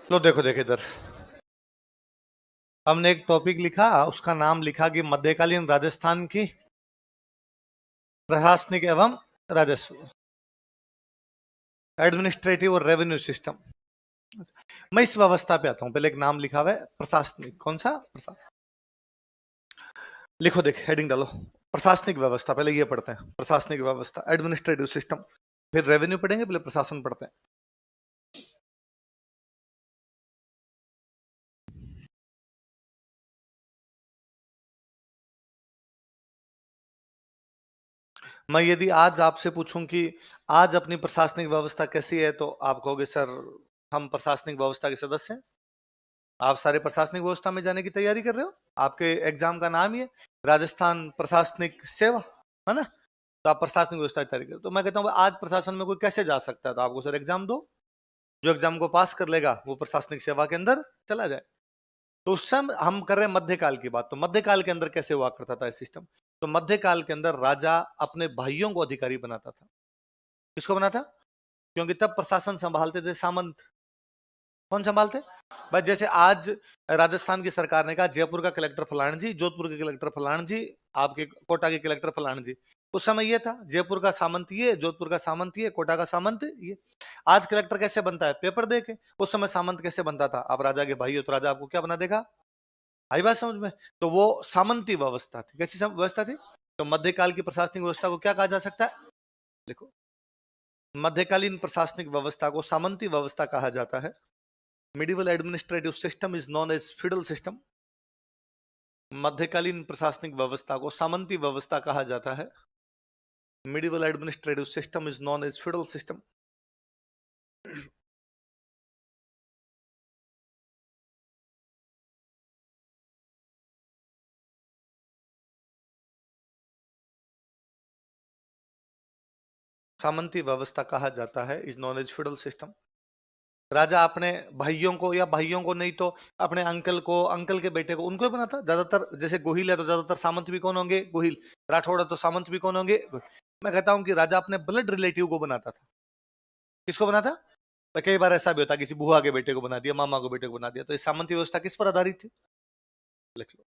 लो देखो देखो इधर, हमने एक टॉपिक लिखा, उसका नाम लिखा कि मध्यकालीन राजस्थान की प्रशासनिक एवं राजस्व, एडमिनिस्ट्रेटिव और रेवेन्यू सिस्टम। मैं इस व्यवस्था पे आता हूं। पहले एक नाम लिखा हुआ है प्रशासनिक, कौन सा लिखो, देख हेडिंग डालो, प्रशासनिक व्यवस्था। पहले ये पढ़ते हैं, प्रशासनिक व्यवस्था, एडमिनिस्ट्रेटिव सिस्टम, फिर रेवेन्यू पढ़ेंगे, पहले प्रशासन पढ़ते हैं। मैं यदि आज आपसे पूछूं कि आज अपनी प्रशासनिक व्यवस्था कैसी है, तो आप कहोगे सर हम प्रशासनिक व्यवस्था के सदस्य हैं। आप सारे प्रशासनिक व्यवस्था में जाने की तैयारी कर रहे हो, आपके एग्जाम का नाम ही है राजस्थान प्रशासनिक सेवा, है ना? तो आप प्रशासनिक व्यवस्था की तैयारी करो। तो मैं कहता हूँ आज प्रशासन में कोई कैसे जा सकता है, तो आपको सर एग्जाम दो, जो एग्जाम को पास कर लेगा वो प्रशासनिक सेवा के अंदर चला जाए। तो उस समय हम कर रहे हैं मध्यकाल की बात, तो मध्यकाल के अंदर कैसे हुआ करता था सिस्टम? तो मध्यकाल के अंदर राजा अपने भाइयों को अधिकारी बनाता था। किसको बनाता? क्योंकि तब प्रशासन संभालते थे सामंत। कौन संभालते? भाई जैसे आज राजस्थान की सरकार ने कहा जयपुर का कलेक्टर फलान जी, जोधपुर के कलेक्टर फलान जी, आपके कोटा के कलेक्टर फलान जी। उस समय ये था, जयपुर का सामंत ये, जोधपुर का सामंत ये, कोटा का सामंत ये। आज कलेक्टर कैसे बनता है? पेपर दे के। उस समय सामंत कैसे बनता था? आप राजा के भाई हो तो राजा आपको क्या बना देगा? आई बात समझ में? तो वो सामंती व्यवस्था थी। कैसी व्यवस्था थी? तो मध्यकाल की प्रशासनिक व्यवस्था को क्या कहा जा सकता है? देखो, मध्यकालीन प्रशासनिक व्यवस्था को सामंती व्यवस्था कहा जाता है। Medieval administrative system is known as feudal system. मध्यकालीन प्रशासनिक व्यवस्था को सामंती व्यवस्था कहा जाता है। Medieval administrative system is known as feudal system. सामंती व्यवस्था कहा जाता है is known as feudal system. राजा अपने भाइयों को, या भाइयों को नहीं तो अपने अंकल को, अंकल के बेटे को, उनको ही बनाता। ज्यादातर जैसे गोहिल है तो ज्यादातर सामंत भी कौन होंगे? गोहिल। राठौड़ है तो सामंत भी कौन होंगे? मैं कहता हूं कि राजा अपने ब्लड रिलेटिव को बनाता था। किसको बनाता? तो कई बार ऐसा भी होता, किसी बुआ के बेटे को बना दिया, मामा को बेटे को बना दिया। तो इस सामंती व्यवस्था किस पर आधारित थी? लिख लो,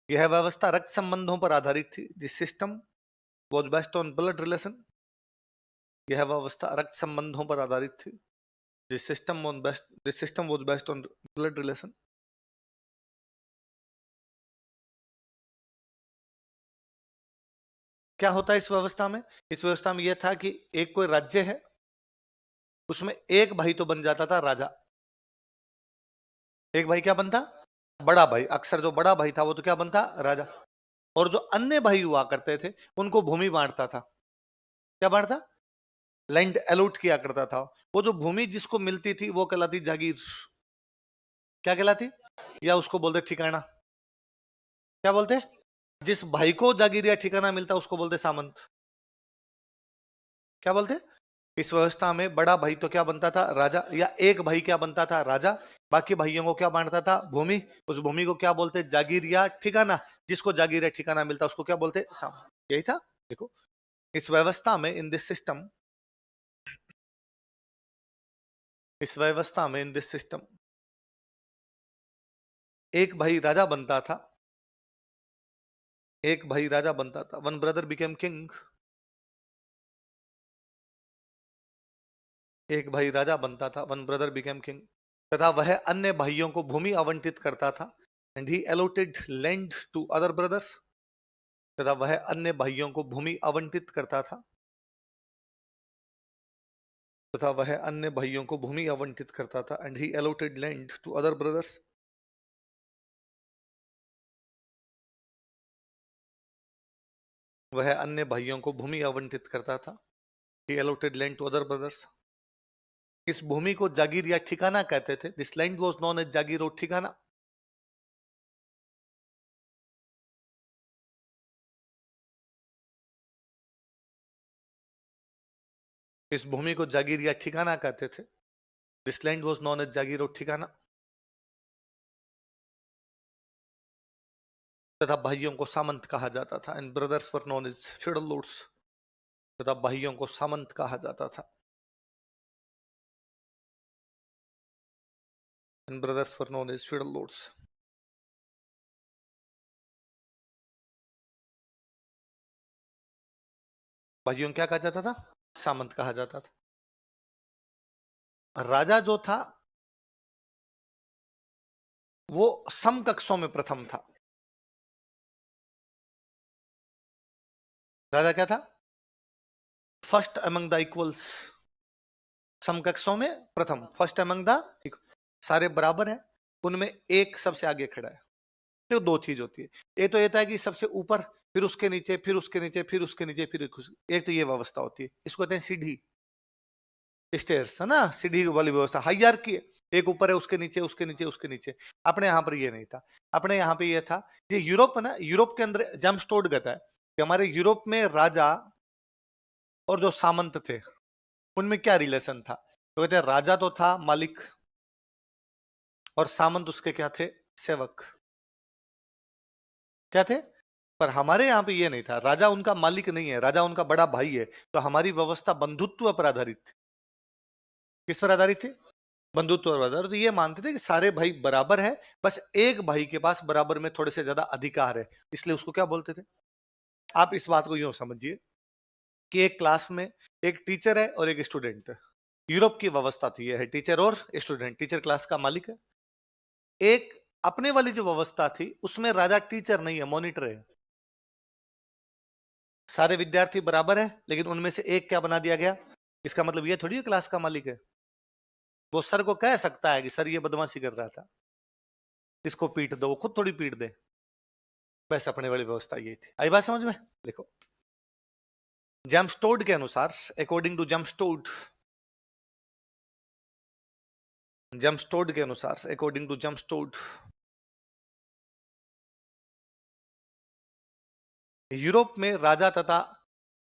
यह व्यवस्था रक्त संबंधों पर आधारित थी। This system was based on blood relation. यह व्यवस्था रक्त संबंधों पर आधारित थी। This system was based on blood relation. क्या होता है इस व्यवस्था में? इस व्यवस्था में यह था कि एक कोई राज्य है, उसमें एक भाई तो बन जाता था राजा। एक भाई क्या बनता? बड़ा भाई। अक्सर जो बड़ा भाई था वो तो क्या बनता? राजा। और जो अन्य भाई हुआ करते थे उनको भूमि बांटता था। क्या बांटता? लैंड अलॉट किया करता था। वो जो भूमि जिसको मिलती थी वो कहलाती जागीर। क्या कहलाती? या उसको बोलते ठिकाना। क्या बोलते? जिस भाई को जागीर या ठिकाना मिलता उसको बोलते सामंत। क्या बोलते? इस व्यवस्था में बड़ा भाई तो क्या बनता था? राजा। या एक भाई क्या बनता था? राजा। बाकी भाइयों को क्या बांटता था? भूमि। उस भूमि को क्या बोलते? जागीर या ठिकाना। जिसको जागीर या ठिकाना मिलता उसको क्या बोलते? साम। यही था। देखो, इस व्यवस्था में, इन दिस सिस्टम, इस व्यवस्था में, इन दिस सिस्टम, एक भाई राजा बनता था। एक भाई राजा बनता था। One brother became king. एक भाई राजा बनता था, वन ब्रदर बिकेम किंग। तथा वह अन्य भाइयों को भूमि आवंटित करता था। And he allotted land to other brothers. तथा वह अन्य भाइयों को भूमि आवंटित करता था। तथा वह अन्य भाइयों को भूमि आवंटित करता था। And he allotted land to other brothers. वह अन्य भाइयों को भूमि आवंटित करता था। He allotted land to other brothers. इस भूमि को जागीर या ठिकाना कहते थे। This land was known as jagir और ठिकाना। इस भूमि को जागीर या ठिकाना कहते थे। This land was known as jagir और ठिकाना। तथा भाइयों को सामंत कहा जाता था। And brothers were known as feudal lords. तथा भाइयों को सामंत कहा जाता था। and brothers were known as feudal lords. भाइयों को क्या कहा जाता था? सामंत कहा जाता था। राजा जो था वो समकक्षों में प्रथम था। राजा क्या था? फर्स्ट अमंग द इक्वल्स, समकक्षों में प्रथम, फर्स्ट अमंग द, सारे बराबर हैं, उनमें एक सबसे आगे खड़ा है। तो दो चीज होती है, एक तो ये था कि सबसे ऊपर, फिर उसके नीचे, फिर उसके नीचे, फिर उसके नीचे, फिर एक तो ये व्यवस्था होती है, इसको कहते हैं सीढ़ी, स्टेयर्स, है ना, सीढ़ी वाली व्यवस्था, हायरार्की है, एक ऊपर है, उसके नीचे, उसके नीचे, उसके नीचे। अपने यहाँ पर ये नहीं था, अपने यहाँ पे ये था, ये यूरोप है ना, यूरोप के अंदर जम्पस्टोड कहता है कि हमारे यूरोप में राजा और जो सामंत थे उनमें क्या रिलेशन था। तो कहते हैं राजा तो था मालिक और सामंत उसके क्या थे? सेवक। क्या थे? पर हमारे यहाँ पे ये नहीं था, राजा उनका मालिक नहीं है, राजा उनका बड़ा भाई है। तो हमारी व्यवस्था बंधुत्व पर आधारित थी। किस पर आधारित थी? बंधुत्व पर आधारित। तो ये मानते थे कि सारे भाई बराबर है, बस एक भाई के पास बराबर में थोड़े से ज्यादा अधिकार है, इसलिए उसको क्या बोलते थे? आप इस बात को यूं समझिए कि एक क्लास में एक टीचर है और एक स्टूडेंट है। यूरोप की व्यवस्था थी, यह है टीचर और स्टूडेंट, टीचर क्लास का मालिक है। एक अपने वाली जो व्यवस्था थी उसमें राजा टीचर नहीं है, मॉनिटर है। सारे विद्यार्थी बराबर है, लेकिन उनमें से एक क्या बना दिया गया, इसका मतलब ये थोड़ी है क्लास का मालिक है। वो सर को कह सकता है कि सर ये बदमाशी कर रहा था, इसको पीट दो, वो खुद थोड़ी पीट दे। बस अपने वाली व्यवस्था ये थी। आई बात समझ में? देखो, जेम्सटोड के अनुसार, अकॉर्डिंग टू जेम्सटोड, जेम्सटोड के अनुसार, अकॉर्डिंग टू जेम्सटोड, यूरोप में राजा तथा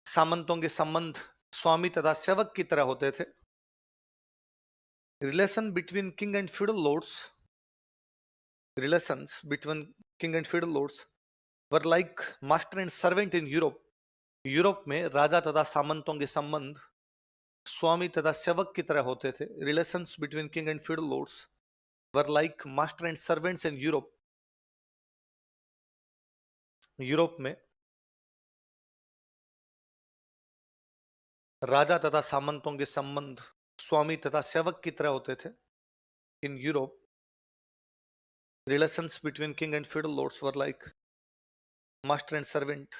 सामंतों के संबंध स्वामी तथा सेवक की तरह होते थे। Relation between king and feudal Lord's, relations between king and feudal lords were like master and servant in Europe. Europe में राजा तथा सामंतों के संबंध स्वामी तथा सेवक की तरह होते थे। Relations between king and feudal lords were like master and servants in Europe. Europe में राजा तथा सामंतों के संबंध स्वामी तथा सेवक की तरह होते थे। In Europe relations between king and feudal lords were like master and servant.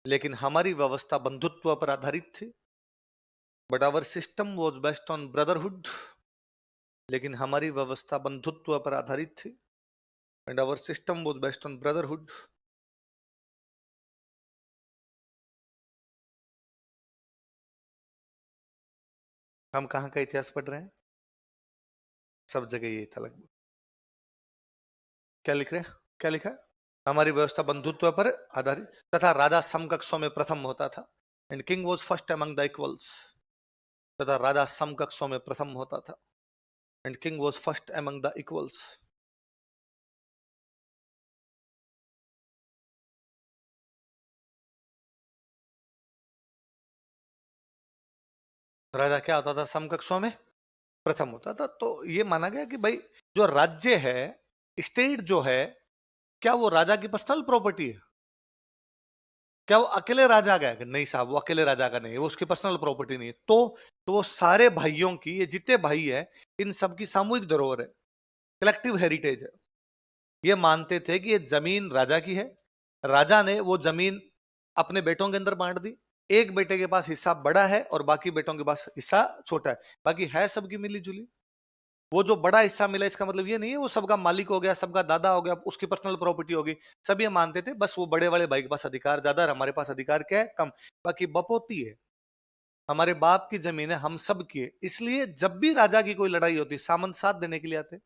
लेकिन हमारी व्यवस्था बंधुत्व पर आधारित थी। But our system was based on brotherhood. लेकिन हमारी व्यवस्था बंधुत्व पर आधारित थी। And our system was based on brotherhood. हम कहां का इतिहास पढ़ रहे हैं? सब जगह ये था लगभग। क्या लिख रहे हैं? क्या लिखा है? हमारी व्यवस्था बंधुत्व पर आधारित तथा राजा समकक्षों में प्रथम होता था। And king was first among the equals. तथा राजा समकक्षों में प्रथम होता था। And king was first among the equals. राजा क्या होता था? समकक्षों में प्रथम होता था। तो ये माना गया कि भाई जो राज्य है, स्टेट जो है, क्या वो राजा की पर्सनल प्रॉपर्टी है? क्या वो अकेले राजा का है? नहीं साहब, वो अकेले राजा का नहीं है, वो उसकी पर्सनल प्रॉपर्टी नहीं है। तो वो सारे भाइयों की, ये जितने भाई हैं, इन सबकी सामूहिक धरोहर है, कलेक्टिव हेरिटेज है। ये मानते थे कि ये जमीन राजा की है, राजा ने वो जमीन अपने बेटों के अंदर बांट दी। एक बेटे के पास हिस्सा बड़ा है और बाकी बेटों के पास हिस्सा छोटा है, बाकी है सबकी मिली जुली। वो जो बड़ा हिस्सा मिला, इसका मतलब ये नहीं है वो सबका मालिक हो गया, सबका दादा हो गया, उसकी पर्सनल प्रॉपर्टी होगी। सब ये मानते थे बस वो बड़े वाले भाई के पास अधिकार ज्यादा है, हमारे पास अधिकार क्या है? कम। बाकी बपोती है, हमारे बाप की जमीन है, हम सब की है। इसलिए जब भी राजा की कोई लड़ाई होती, सामंत साथ देने के लिए आते।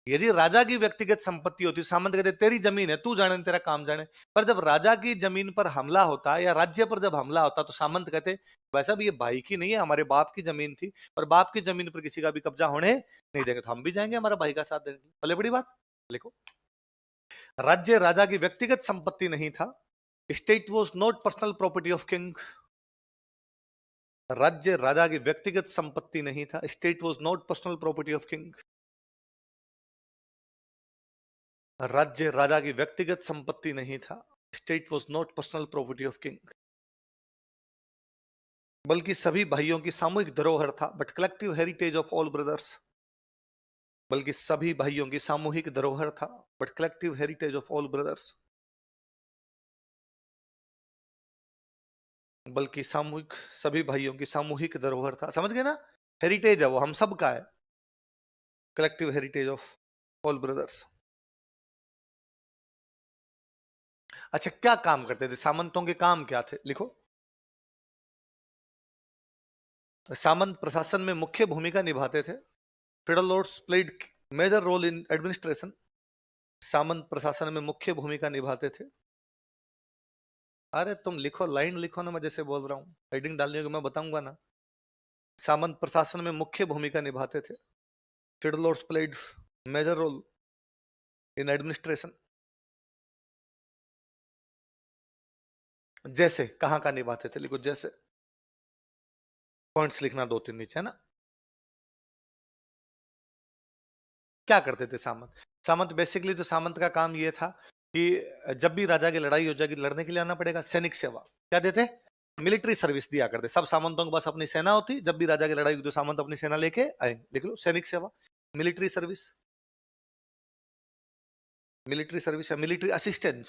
यदि राजा की व्यक्तिगत संपत्ति होती, सामंत कहते तेरी जमीन है, तू जाने तेरा काम जाने। पर जब राजा की जमीन पर हमला होता या राज्य पर जब हमला होता, तो सामंत कहते वैसा भी ये भाई की नहीं है, हमारे बाप की जमीन थी, और बाप की जमीन पर किसी का भी कब्जा होने नहीं देंगे, तो हम भी जाएंगे हमारा भाई का साथ देने। भले बड़ी बात। लिखो, राज्य राजा की व्यक्तिगत संपत्ति नहीं था। State was not personal property of king. राज्य राजा की व्यक्तिगत संपत्ति नहीं था। State was not personal property of king. राज्य राजा की व्यक्तिगत संपत्ति नहीं था। State was not personal property of king, बल्कि सभी भाइयों की सामूहिक धरोहर था। But collective heritage of all brothers, बल्कि सभी भाइयों की सामूहिक धरोहर था। But collective heritage of all brothers, बल्कि सामूहिक सभी भाइयों की सामूहिक धरोहर था। समझ गए ना? हेरिटेज है वो, हम सब का है। Collective heritage of all brothers. अच्छा, क्या काम करते थे सामंतों के? काम क्या थे? लिखो। सामंत प्रशासन में मुख्य भूमिका निभाते थे। Federal lords played major role in administration. सामंत प्रशासन में मुख्य भूमिका निभाते थे। अरे तुम लिखो, लाइन लिखो ना, मैं जैसे बोल रहा हूँ। हेडिंग डालने को मैं बताऊंगा ना। सामंत प्रशासन में मुख्य भूमिका निभाते थे। Federal lords played major role in administration. जैसे कहां का निभाते थे? लिखो जैसे। पॉइंट्स लिखना 2-3 नीचे, है ना? क्या करते थे सामंत? सामंत बेसिकली तो सामंत का काम यह था कि जब भी राजा की लड़ाई हो जाएगी, लड़ने के लिए आना पड़ेगा। सैनिक सेवा क्या देते? मिलिट्री सर्विस दिया करते। सब सामंतों के पास अपनी सेना होती। जब भी राजा की लड़ाई होगी तो सामंत अपनी सेना लेके आएंगे। लिख लो, सैनिक सेवा, मिलिट्री सर्विस। मिलिट्री सर्विस या मिलिट्री असिस्टेंस,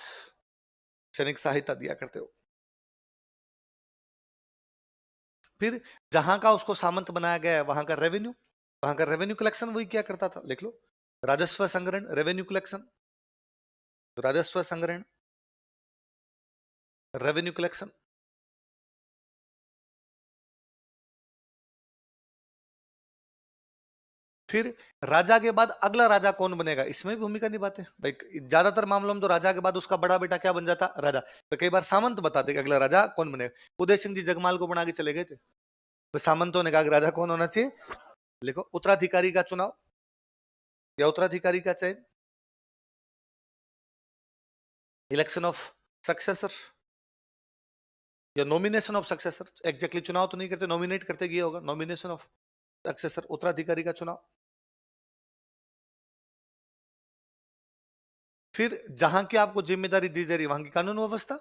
सैनिक सहायता दिया करते हो। फिर जहां का उसको सामंत बनाया गया है, वहां का रेवेन्यू कलेक्शन वही क्या करता था? लिख लो, राजस्व संग्रहण, रेवेन्यू कलेक्शन। राजस्व संग्रहण, रेवेन्यू कलेक्शन। फिर राजा के बाद अगला राजा कौन बनेगा, इसमें भी भूमिका निभाते हैं भाई। ज्यादातर मामलों में तो राजा के बाद उसका बड़ा बेटा क्या बन जाता? राजा। तो कई बार सामंत बताते कि अगला राजा कौन बनेगा। उदय सिंह जी जगमाल को बना के चले गए थे, तो सामंतों ने कहा कि राजा कौन होना चाहिए? लिखो, उत्तराधिकारी का चुनाव या उत्तराधिकारी का चयन, इलेक्शन ऑफ सक्सेसर या नॉमिनेशन ऑफ सक्सेसर। एग्जैक्टली चुनाव तो नहीं करते, नॉमिनेट करते, ये होगा नॉमिनेशन ऑफ सक्सेसर, उत्तराधिकारी का चुनाव। फिर जहां की आपको जिम्मेदारी दी जा रही वहां की कानून व्यवस्था।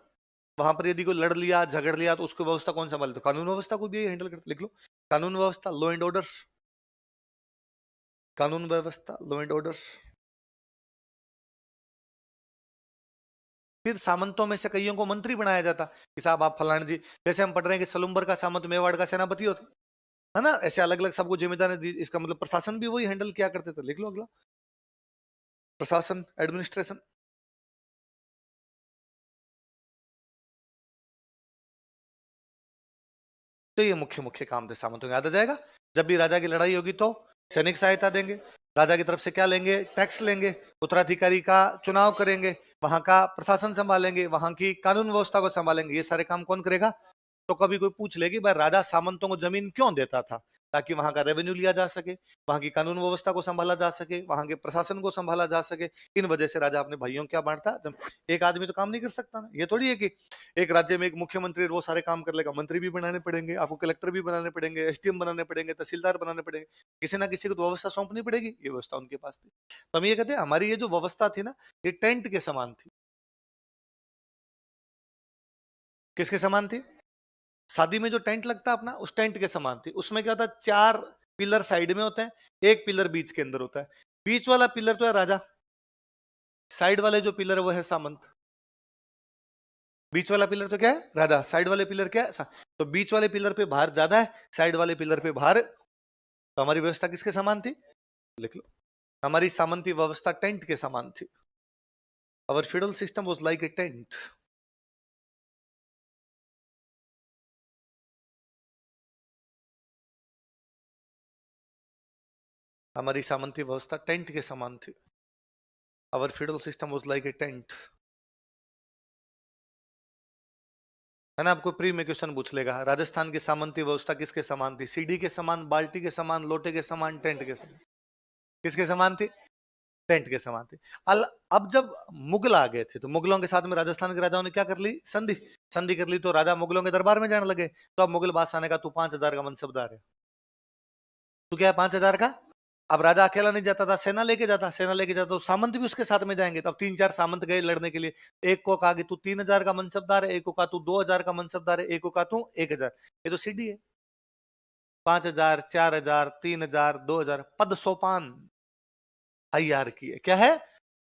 वहां पर यदि कोई लड़ लिया, झगड़ लिया, तो उसकी व्यवस्था कौन संभाले? तो कानून व्यवस्था को भी हैंडल करते। लिख लो, कानून व्यवस्था, लॉ एंड ऑर्डर। कानून व्यवस्था, लॉ एंड ऑर्डर। फिर सामंतों में से कईयों को मंत्री बनाया जाता कि साहब आप फलान जी, जैसे हम पढ़ रहे हैं कि सलुम्बर का सामंत मेवाड़ का सेनापति होता है ना। ऐसे अलग अलग सबको जिम्मेदारी दी। इसका मतलब प्रशासन भी वही हैंडल किया करते थे। लिख लो अगला, प्रशासन, एडमिनिस्ट्रेशन। तो ये मुख्य मुख्य काम थे सामंतों के। याद आ जाएगा? जब भी राजा की लड़ाई होगी तो सैनिक सहायता देंगे, राजा की तरफ से क्या लेंगे? टैक्स लेंगे, उत्तराधिकारी का चुनाव करेंगे, वहां का प्रशासन संभालेंगे, वहां की कानून व्यवस्था को संभालेंगे। ये सारे काम कौन करेगा? तो कभी कोई पूछ लेगी भाई राजा सामंतों को जमीन क्यों देता था? ताकि वहां का रेवेन्यू लिया जा सके, वहां की कानून व्यवस्था को संभाला जा सके, वहां के प्रशासन को संभाला जा सके। इन वजह से राजा अपने भाइयों को क्या बांटता? जब एक आदमी तो काम नहीं कर सकता ना। ये थोड़ी है कि एक राज्य में एक मुख्यमंत्री वो सारे काम कर लेगा। मंत्री भी बनाने पड़ेंगे आपको, कलेक्टर भी बनाने पड़ेंगे, एसडीएम बनाने पड़ेंगे, तहसीलदार बनाने पड़ेंगे। किसी ना किसी को तो व्यवस्था सौंपनी पड़ेगी। ये व्यवस्था उनके पास थी। तो हम ये कहते हैं हमारी ये जो व्यवस्था थी ना, ये टेंट के समान थी। किसके समान थी? शादी में जो टेंट लगता है अपना, उस टेंट के समान थी। उसमें क्या होता है? 4 पिलर साइड में होते हैं, एक पिलर बीच के अंदर होता है। बीच वाला पिलर तो है राजा, साइड वाले जो पिलर है वो है सामंत। बीच वाला पिलर तो क्या है? राजा। साइड वाले पिलर क्या है? तो बीच वाले पिलर पे भार ज्यादा है, साइड वाले पिलर पे भार। तो हमारी व्यवस्था किसके समान थी? लिख लो, हमारी सामंती व्यवस्था टेंट के समान थी। अवर feudal system was like a tent. हमारी सामंती व्यवस्था टेंट के समान थी। अवर feudal system was like a tent. है ना? आपको प्री में क्वेश्चन पूछ लेगा, राजस्थान की सामंती व्यवस्था किसके समान थी? सीढ़ी के समान, बाल्टी के समान, लोटे के समान, टेंट के समान। किसके समान थी? टेंट के समान थी। अब जब मुगल आ गए थे तो मुगलों के साथ में राजस्थान के राजाओं ने क्या कर ली, संधि संधि कर ली, तो राजा मुगलों के दरबार में जाने लगे। तो अब मुगल बादशाह ने कहा तू 5,000 का मनसबदार है, तू क्या है 5,000 का। अब राजा अकेला नहीं जाता था, सेना लेके जाता, सेना लेके जाता तो सामंत भी उसके साथ में जाएंगे। तो अब 3-4 सामंत गए लड़ने के लिए। एक को कहा कि तू 3,000 का मनसबदार है, एक को कहा तू 2,000 का मनसबदार है, एक को कहा तू 1,000। ये तो सीढ़ी है। 5,000, 4,000, 3,000, 2,000 पद सोपान हाईरार्की है। क्या है?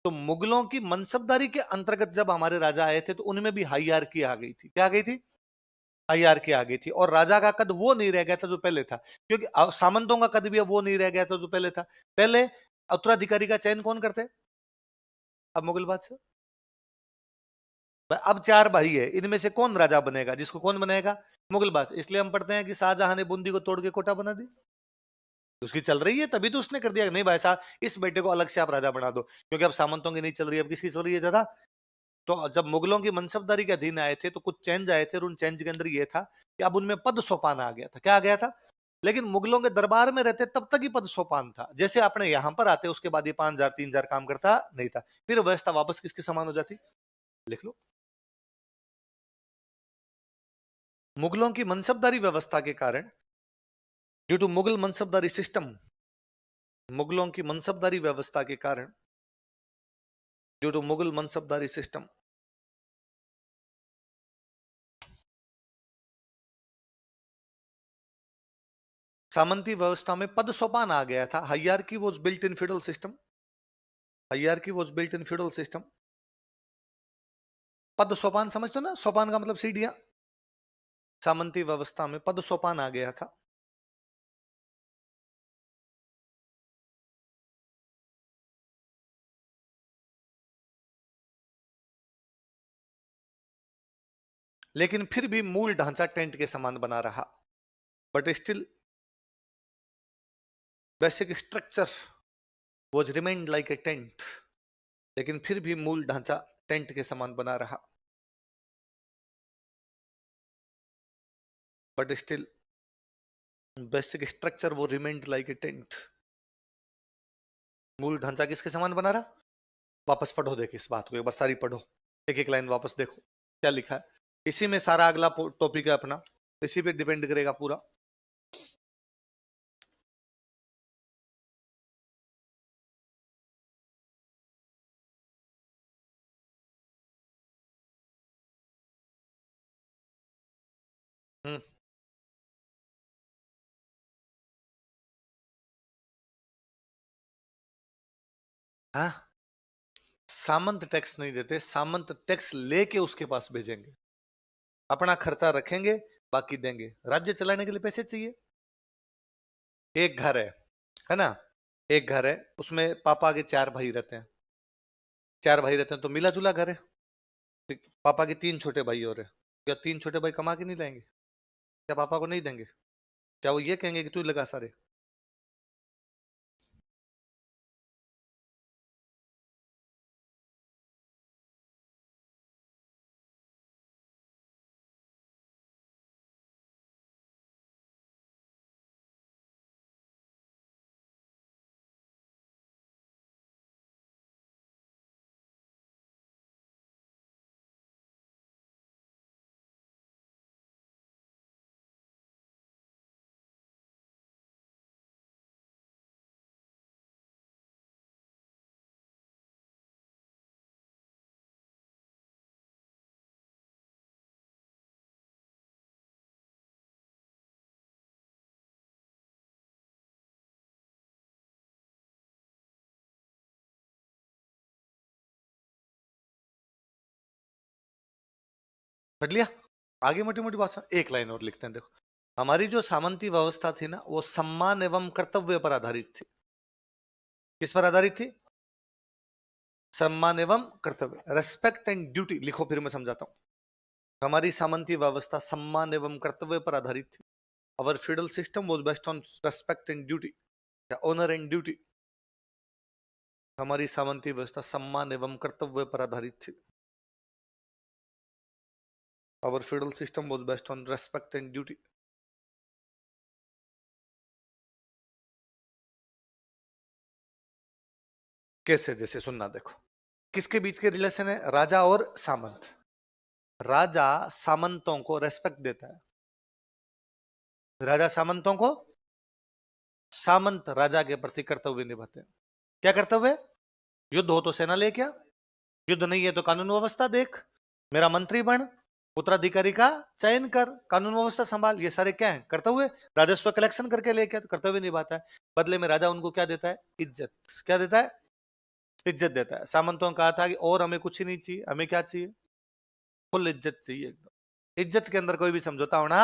तो मुगलों की मनसबदारी के अंतर्गत जब हमारे राजा आए थे तो उनमें भी हाईरार्की आ गई थी। क्या आ गई थी? हाईरार्की आ गई थी। और राजा का कद वो नहीं रह गया था जो पहले था, क्योंकि सामंतों का कद भी अब वो नहीं रह गया था जो पहले था। पहले उत्तराधिकारी का चयन कौन करते? अब मुगल बादशाह। अब 4 भाई है, इनमें से कौन राजा बनेगा? जिसको कौन बनाएगा? मुगल बादशाह। इसलिए हम पढ़ते हैं कि शाहजहां ने बूंदी को तोड़ के कोटा बना दी। उसकी चल रही है तभी तो उसने कर दिया, नहीं भाई साहब इस बेटे को अलग से आप राजा बना दो, क्योंकि अब सामंतों की नहीं चल रही है, अब किसकी चल रही है ज्यादा। तो जब मुगलों की मनसबदारी के अधीन आए थे तो कुछ चेंज आए थे, और उन चेंज के अंदर ये था कि अब उनमें पद सोपान आ गया था। क्या आ गया था? लेकिन मुगलों के दरबार में रहते तब तक ही पद सोपान था। जैसे अपने यहां पर आते उसके बाद ये 5,000 3,000 काम करता नहीं था। फिर व्यवस्था वापस किसके समान हो जाती? लिख लो। मुगलों की मनसबदारी व्यवस्था के कारण, due to Mughal mansabdari system, मुगलों की मनसबदारी व्यवस्था के कारण, due to Mughal mansabdari system, सामंती व्यवस्था में पद सोपान आ गया था। Hierarchy was built in feudal system, hierarchy was built in feudal system. पद सोपान समझते हो ना? सोपान का मतलब सीढ़ियां। सामंती व्यवस्था में पद सोपान आ गया था। लेकिन फिर भी मूल ढांचा टेंट के समान बना रहा, but still basic structure was remained like a tent. लेकिन फिर भी मूल ढांचा टेंट के समान बना रहा, बट स्टिल बेसिक स्ट्रक्चर वो रिमेन्ड लाइक ए टेंट। मूल ढांचा किसके समान बना रहा? वापस पढ़ो, देखो इस बात को एक बार सारी पढ़ो, एक एक लाइन वापस देखो क्या लिखा है। इसी में सारा अगला टॉपिक है अपना, इसी पे डिपेंड करेगा पूरा। हम्म। हाँ, सामंत टैक्स नहीं देते, सामंत टैक्स लेके उसके पास भेजेंगे, अपना खर्चा रखेंगे, बाकी देंगे। राज्य चलाने के लिए पैसे चाहिए। एक घर है ना? एक घर है, उसमें पापा के 4 भाई रहते हैं, 4 भाई रहते हैं तो मिला जुला घर है। ठीक, पापा के 3 छोटे भाई और है। क्या 3 छोटे भाई कमा के नहीं लाएंगे? क्या पापा को नहीं देंगे? क्या वो ये कहेंगे कि तू ही लगा सारे? पढ़ लिया? आगे मोटी मोटी बात, एक लाइन और लिखते हैं देखो। हमारी जो सामंती व्यवस्था थी ना, वो सम्मान एवं कर्तव्य पर आधारित थी। किस पर आधारित थी? सम्मान एवं कर्तव्य, रेस्पेक्ट एंड ड्यूटी। लिखो फिर मैं समझाता हूं। हमारी सामंती व्यवस्था सम्मान एवं कर्तव्य पर आधारित थी। Our feudal system was based on respect and duty, या ऑनर एंड ड्यूटी। हमारी सामंती व्यवस्था सम्मान एवं कर्तव्य पर आधारित थी। Our feudal system was based on respect and duty. कैसे? जैसे सुनना, देखो किसके बीच के रिलेशन है? राजा और सामंत। राजा सामंतों को रेस्पेक्ट देता है, राजा सामंतों को, सामंत राजा के प्रति कर्तव्य निभाते हैं। क्या कर्तव्य? युद्ध हो तो सेना लेके आ, युद्ध नहीं है तो कानून व्यवस्था देख, मेरा मंत्री बन, उत्तराधिकारी का चयन कर, कानून व्यवस्था संभाल, ये सारे क्या है? कर्तव्य। राजस्व कलेक्शन करके लेके तो कर्तव्य निभाता है। बदले में राजा उनको क्या देता है? इज्जत। क्या देता है? इज्जत देता है। सामंतों ने कहा था कि और हमें कुछ ही नहीं चाहिए, हमें क्या चाहिए? फुल इज्जत चाहिए एकदम। इज्जत के अंदर कोई भी समझौता होना।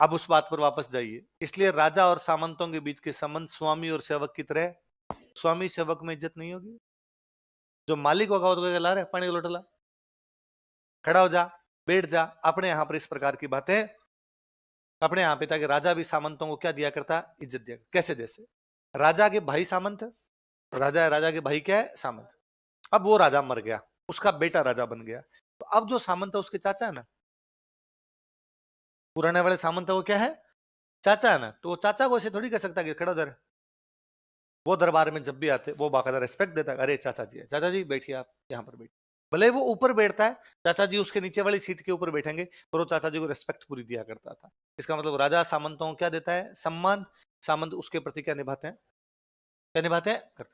अब उस बात पर वापस जाइए। इसलिए राजा और सामंतों के बीच के संबंध स्वामी और सेवक की तरह। स्वामी सेवक में इज्जत नहीं होगी। जो मालिक होगा वो तो कहेगा ला रे पानी लोटला, खड़ा हो जा, बैठ जा। अपने यहां पर इस प्रकार की बातें अपने यहां पे था कि राजा भी सामंतों को क्या दिया करता? इज्जत दिया। कैसे? जैसे राजा के भाई सामंत, राजा है, राजा के भाई क्या है? सामंत। अब वो राजा मर गया, उसका बेटा राजा बन गया, तो अब जो सामंत है उसके चाचा है ना, पुराने वाले सामंत है वो क्या है? चाचा है ना। तो वो चाचा को ऐसे थोड़ी कह सकता कि खड़ा उधर। वो दरबार में जब भी आते वो बाकायदा रिस्पेक्ट देता है, अरे चाचा जी है, चाचा जी बैठिए, आप यहाँ पर बैठिए। भले वो ऊपर बैठता है, चाचा जी उसके नीचे वाली सीट के ऊपर बैठेंगे, पर वो चाचा जी को रिस्पेक्ट पूरी दिया करता था। इसका मतलब राजा सामंतों को क्या देता है? सम्मान। सामंत उसके प्रति क्या निभाते हैं? क्या निभाते हैं?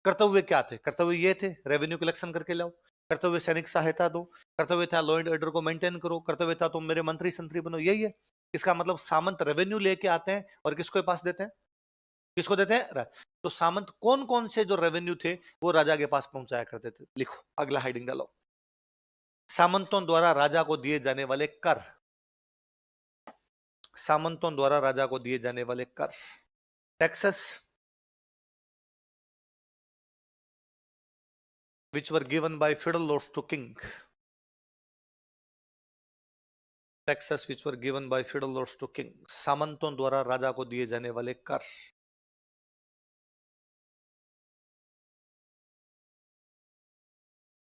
कर्तव्य क्या थे? कर्तव्य ये थे, रेवेन्यू कलेक्शन करके लाओ, कर्तव्य सैनिक सहायता दो, कर्तव्य था लॉ एंड ऑर्डर को मेंटेन करो, कर्तव्य था तुम मेरे मंत्री संतरी बनो, यही है। इसका मतलब सामंत रेवेन्यू लेके आते हैं और किसको पास देते हैं? किसको देते हैं? तो सामंत कौन कौन से जो रेवेन्यू थे वो राजा के पास पहुंचाया करते थे? लिखो, अगला हेडिंग डालो, सामंतों द्वारा राजा को दिए जाने वाले कर। सामंतों द्वारा राजा को दिए जाने वाले कर, taxes which were given by feudal lords to king. Taxes which were given by feudal lords to king. सामंतों द्वारा राजा को दिए जाने वाले कर।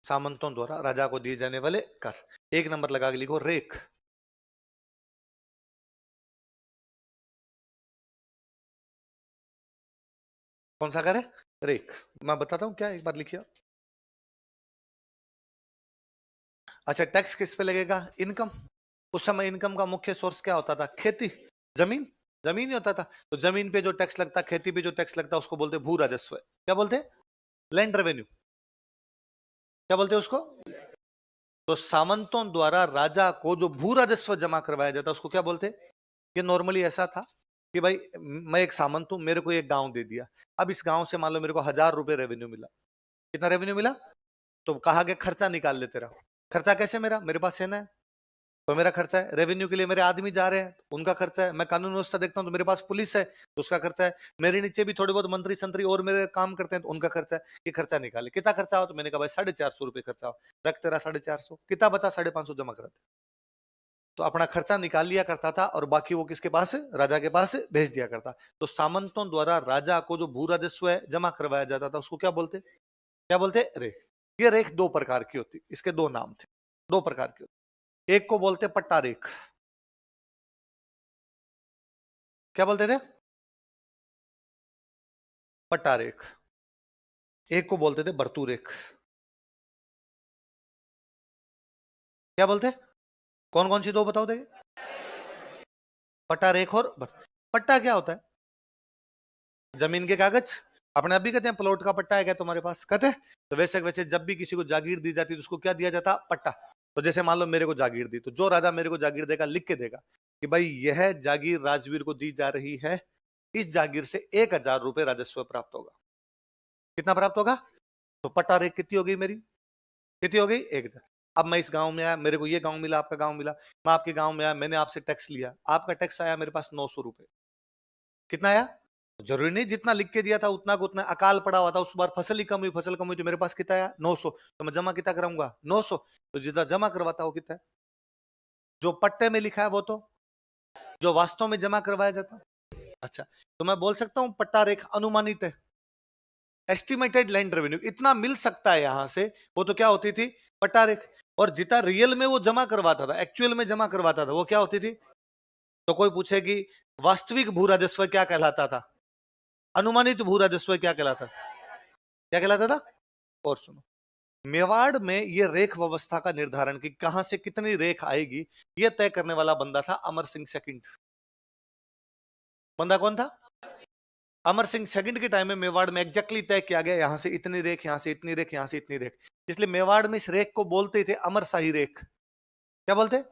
सामंतों द्वारा राजा को दिए जाने वाले कर। एक नंबर लगा के लिखो, रेख। कौन सा कर है? रेख। मैं बताता हूं क्या, एक बार लिखिए। अच्छा, टैक्स किस पे लगेगा? इनकम। उस समय इनकम का मुख्य सोर्स क्या होता था? खेती, जमीन। जमीन ही होता था। तो जमीन पे जो टैक्स लगता, खेती पे जो टैक्स लगता, उसको बोलते भू राजस्व। क्या बोलते? Land revenue. क्या बोलते उसको? तो सामंतों द्वारा राजा को जो भू राजस्व जमा करवाया जाता उसको क्या बोलते? ये नॉर्मली ऐसा था कि भाई मैं एक सामंत हूं, मेरे को एक गांव दे दिया, अब इस गांव से मान लो मेरे को 1000 रुपए रेवेन्यू मिला। कितना रेवेन्यू मिला? तो कहा गया खर्चा निकाल ले तेरा। खर्चा कैसे? मेरे पास सेना है तो मेरा खर्चा है, रेवेन्यू के लिए मेरे आदमी जा रहे हैं तो उनका खर्चा है, मैं कानून व्यवस्था देखता हूं तो मेरे पास पुलिस है तो उसका खर्चा है, मेरे नीचे भी थोड़े बहुत मंत्री संतरी और मेरे काम करते हैं तो उनका खर्चा है। ये खर्चा निकाले, कितना खर्चा हो? तो मैंने कहा भाई 450 रुपए खर्चा हो। रख तेरा 450, कितना बचा? 550 जमा कराते। तो अपना खर्चा निकाल लिया करता था और बाकी वो किसके पास? राजा के पास भेज दिया करता। तो सामंतों द्वारा राजा को जो भू राजस्व है जमा करवाया जाता था उसको क्या बोलते? क्या बोलते? रेख। ये रेख दो प्रकार की होती, इसके दो नाम थे, दो प्रकार की होती। एक को बोलते पट्टा रेख। क्या बोलते थे? पट्टा रेख। एक को बोलते थे बर्तू रेख। क्या बोलते? कौन कौन सी दो बताओ देखे? पट्टा रेख और पट्टा क्या होता है? जमीन के कागज। अपने अभी कहते हैं प्लॉट का पट्टा है क्या तुम्हारे पास? कहते हैं। तो वैसे वैसे जब भी किसी को जागीर दी जाती तो उसको क्या दिया जाता? पट्टा। तो जैसे मान लो मेरे को जागीर दी, तो जो राजा मेरे को जागीर देगा लिख के देगा कि भाई यह जागीर राजवीर को दी जा रही है, इस जागीर से 1000 रुपए राजस्व प्राप्त होगा। कितना प्राप्त होगा? तो पट्टा रेख कितनी हो गई मेरी? कितनी हो गई? 1000। अब मैं इस गांव में आया, मेरे को ये गांव मिला, आपका गांव मिला, मैं आपके गांव में आया, मैंने आपसे टैक्स लिया, आपका टैक्स आया मेरे पास 900 रुपए। कितना आया? जरूरी नहीं जितना लिख के दिया था उतना को उतना, अकाल पड़ा हुआ था उस बार, फसल ही कम हुई, फसल कम हुई तो मेरे पास कितना आया? 900। तो मैं जमा कितना कराऊंगा? 900। तो जितना जमा करवाता हो कितना है? जो पट्टे में लिखा है वो, तो जो वास्तव में जमा करवाया जाता। अच्छा, तो मैं बोल सकता हूं पट्टा रेख अनुमानित है, एस्टिमेटेड लैंड रेवेन्यू इतना मिल सकता है यहां से, वो तो क्या होती थी? पट्टा रेख। और जितना रियल में वो जमा करवाता था, एक्चुअल में जमा करवाता था, वो क्या होती थी? तो कोई पूछे कि वास्तविक भू राजस्व क्या कहलाता था? अनुमानित भू राजस्व क्या कहलाता? क्या कहलाता था? और सुनो, मेवाड़ में ये रेख व्यवस्था का निर्धारण कि कहां से कितनी रेख आएगी, यह तय करने वाला बंदा था अमर सिंह सेकंड। बंदा कौन था? अमर सिंह सेकंड के टाइम में मेवाड़ में एग्जैक्टली तय किया गया, यहां से इतनी रेख, यहां से इतनी रेख, यहां से इतनी रेख। इसलिए मेवाड़ में इस रेख को बोलते थे अमर शाही रेख। क्या बोलते?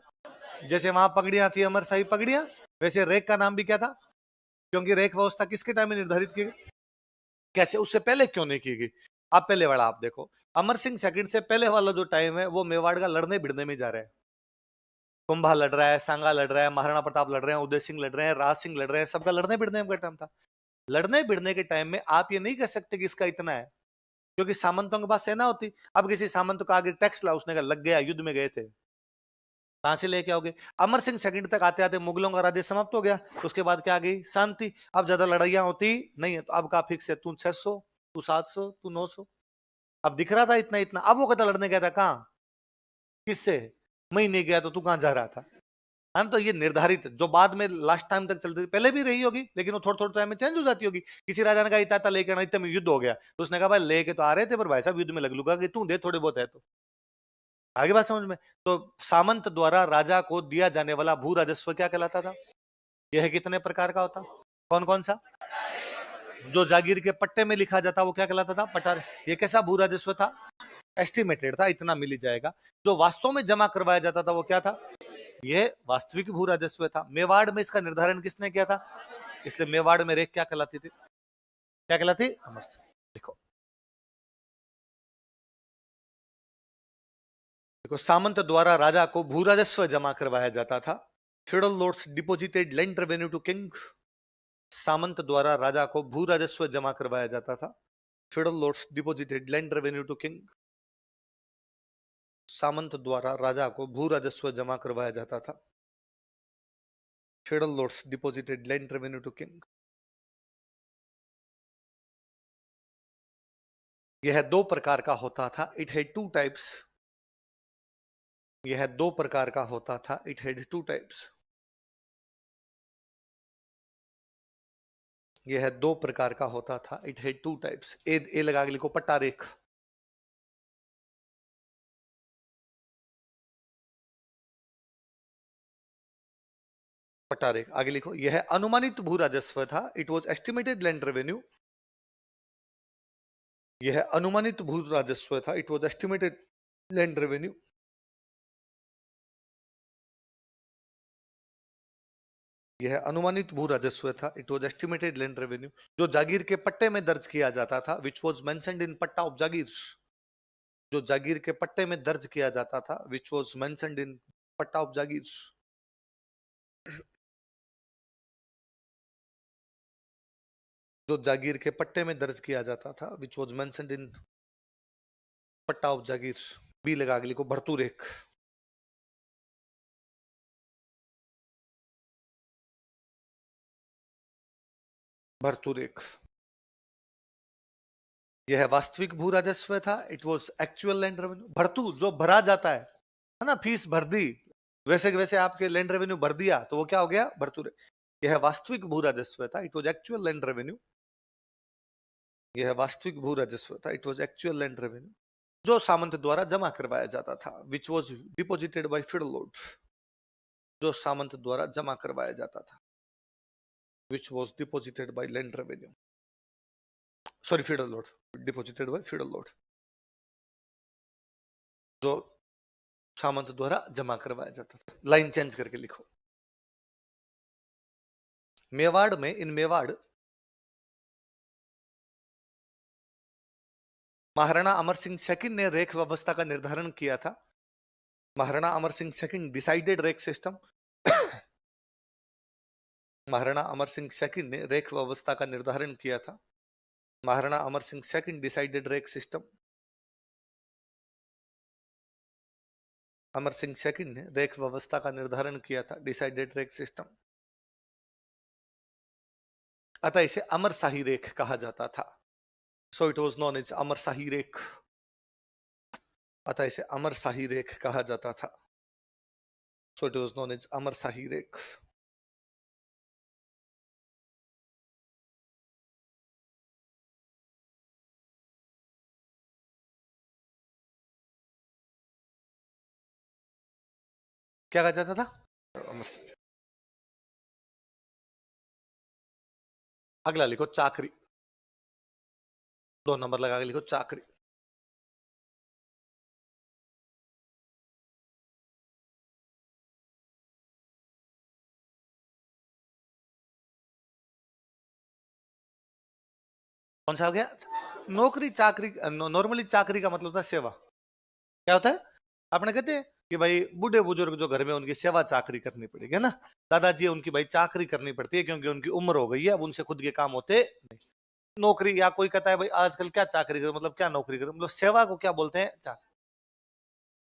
जैसे वहां पगड़ियां थी, अमर शाही पगड़ियां, वैसे रेख का नाम भी क्या था? क्योंकि रेख व्यवस्था किसके टाइम में निर्धारित की गई? कैसे? उससे पहले क्यों नहीं की गई? आप पहले वाला आप देखो, अमर सिंह सेकंड से पहले वाला जो टाइम है वो मेवाड़ का लड़ने भिड़ने में जा रहा है। कुंभा लड़ रहा है, सांगा लड़ रहा है, महाराणा प्रताप लड़ रहे हैं, उदय सिंह लड़ रहे हैं, राज सिंह लड़ रहे हैं, सबका लड़ने भिड़ने का टाइम था। लड़ने भिड़ने के टाइम में आप ये नहीं कह सकते कि इसका इतना है, क्योंकि सामंतों के पास सेना होती। अब किसी सामंत को आगे टैक्स ला, उसने कहा लग गया, युद्ध में गए थे, कहां से लेके आओगे? अमर सिंह सेकंड तक आते आते मुगलों का राज्य समाप्त हो गया, उसके बाद क्या आ गई? शांति। अब ज्यादा लड़ाइयां होती नहीं है, तो अब का फिक्स है, तू 600, तू 700, तू 900। अब दिख रहा था इतना इतना, अब वो कहता लड़ने गया था कहां, किससे? मैं ही नहीं गया तो तू कहां जा रहा था? हम तो ये निर्धारित जो बाद में लास्ट टाइम तक चलती, पहले भी रही होगी, लेकिन वो थोड़ा थोड़ा टाइम में चेंज हो जाती होगी। किसी राजा ने कहा इतना लेकर आना, इतने में युद्ध हो गया, तो उसने कहा भाई लेके तो आ रहे थे, पर भाई साहब युद्ध में लग लूंगा कि तू दे, थोड़े बहुत है तो। आगे बात समझ में? तो सामंत द्वारा राजा को दिया जाने वाला भू राजस्व क्या कहलाता था? यह कितने प्रकार का होता? कौन कौन सा? जो जागीर के पट्टे में लिखा जाता वो क्या कहलाता था? पटार। ये कैसा भू राजस्व था? एस्टिमेटेड था, इतना मिल जाएगा। जो वास्तव में जमा करवाया जाता था वो क्या था? ये वास्तविक भू राजस्व था। मेवाड़ में इसका निर्धारण किसने किया था? इसलिए मेवाड़ में रेख क्या कहलाती थी? क्या कहलाती? अमर सिंह। देखो देखो, सामंत द्वारा राजा को भू राजस्व जमा करवाया जाता था। Feudal lords deposited land revenue to king. सामंत द्वारा राजा को भू राजस्व जमा करवाया जाता था। Feudal lords deposited land revenue to king. सामंत द्वारा राजा को भू राजस्व जमा करवाया जाता था। Feudal lords deposited land revenue to king. यह दो प्रकार का होता था। It had two types. यह दो प्रकार का होता था। It had two types. यह दो प्रकार का होता था। It had two types. A लगा के लिखो, पट्टा रेख। पट्टा रेख आगे लिखो। यह अनुमानित भू राजस्व था। It was estimated land revenue. यह अनुमानित भू राजस्व था। It was estimated land revenue. यह अनुमानित भू राजस्व था। It was estimated land revenue, जो जागीर के पट्टे में दर्ज किया जाता था। विच वॉज मेंशन्ड इन पट्टा ऑफ जागीर। जो जागीर के पट्टे में दर्ज किया जाता था। विच वॉज मेंशन्ड इन पट्टा ऑफ जागीर। जो जागीर के पट्टे में दर्ज किया जाता था। विच वॉज मेंशन्ड इन पट्टा ऑफ जागीर। बी लगा अगली को, भरतू रेख। भरतू रेख। यह वास्तविक भू राजस्व था। It was actual land revenue. भरतू जो भरा जाता है ना, फीस भर दी, वैसे वैसे आपके लैंड रेवेन्यू भर दिया तो वो क्या हो गया? भरतू रेख। यह वास्तविक भू राजस्व था। It was actual land revenue. यह वास्तविक भू राजस्व था। It was actual land revenue, जो सामंत द्वारा जमा करवाया जाता था। Which was deposited by feudal Lord. जो सामंत द्वारा जमा करवाया जाता था। Which was deposited by land revenue, sorry feudal Lord, deposited by feudal Lord, जो सामंत द्वारा जमा करवाया जाता था। लाइन चेंज करके लिखो। मेवाड़ में, इन मेवाड़, महाराणा अमर सिंह सेकंड ने रेख व्यवस्था का निर्धारण किया था। महाराणा अमर सिंह सेकंड डिसाइडेड रेख सिस्टम। महाराणा अमर सिंह सेकंड ने रेख व्यवस्था का निर्धारण किया था। महाराणा अमर सिंह सेकंड डिसाइडेड रेख सिस्टम। अमर सिंह सेकंड ने रेख व्यवस्था का निर्धारण किया था। डिसाइडेड रेख सिस्टम। अतः इसे अमर शाही रेख कहा जाता था। So it was known as amar शाही रेख। अतः इसे अमर शाही रेख कहा जाता था। So it was known as amar शाही रेख। क्या कहा जाता था? अगला लिखो चाकरी, 2 नंबर लगा के लिखो चाकरी। कौन सा हो गया? नौकरी चाकरी। नॉर्मली चाकरी का मतलब होता है सेवा। क्या होता है? आपने कहते हैं कि भाई बूढ़े बुजुर्ग जो घर में, उनकी सेवा चाकरी करनी पड़ेगी, है ना। दादाजी उनकी भाई चाकरी करनी पड़ती है क्योंकि उनकी उम्र हो गई है, अब उनसे खुद के काम होते नहीं। नौकरी, या कोई कहता है भाई आजकल क्या चाकरी करो, मतलब क्या नौकरी करो, मतलब सेवा को क्या बोलते हैं? चाकरी।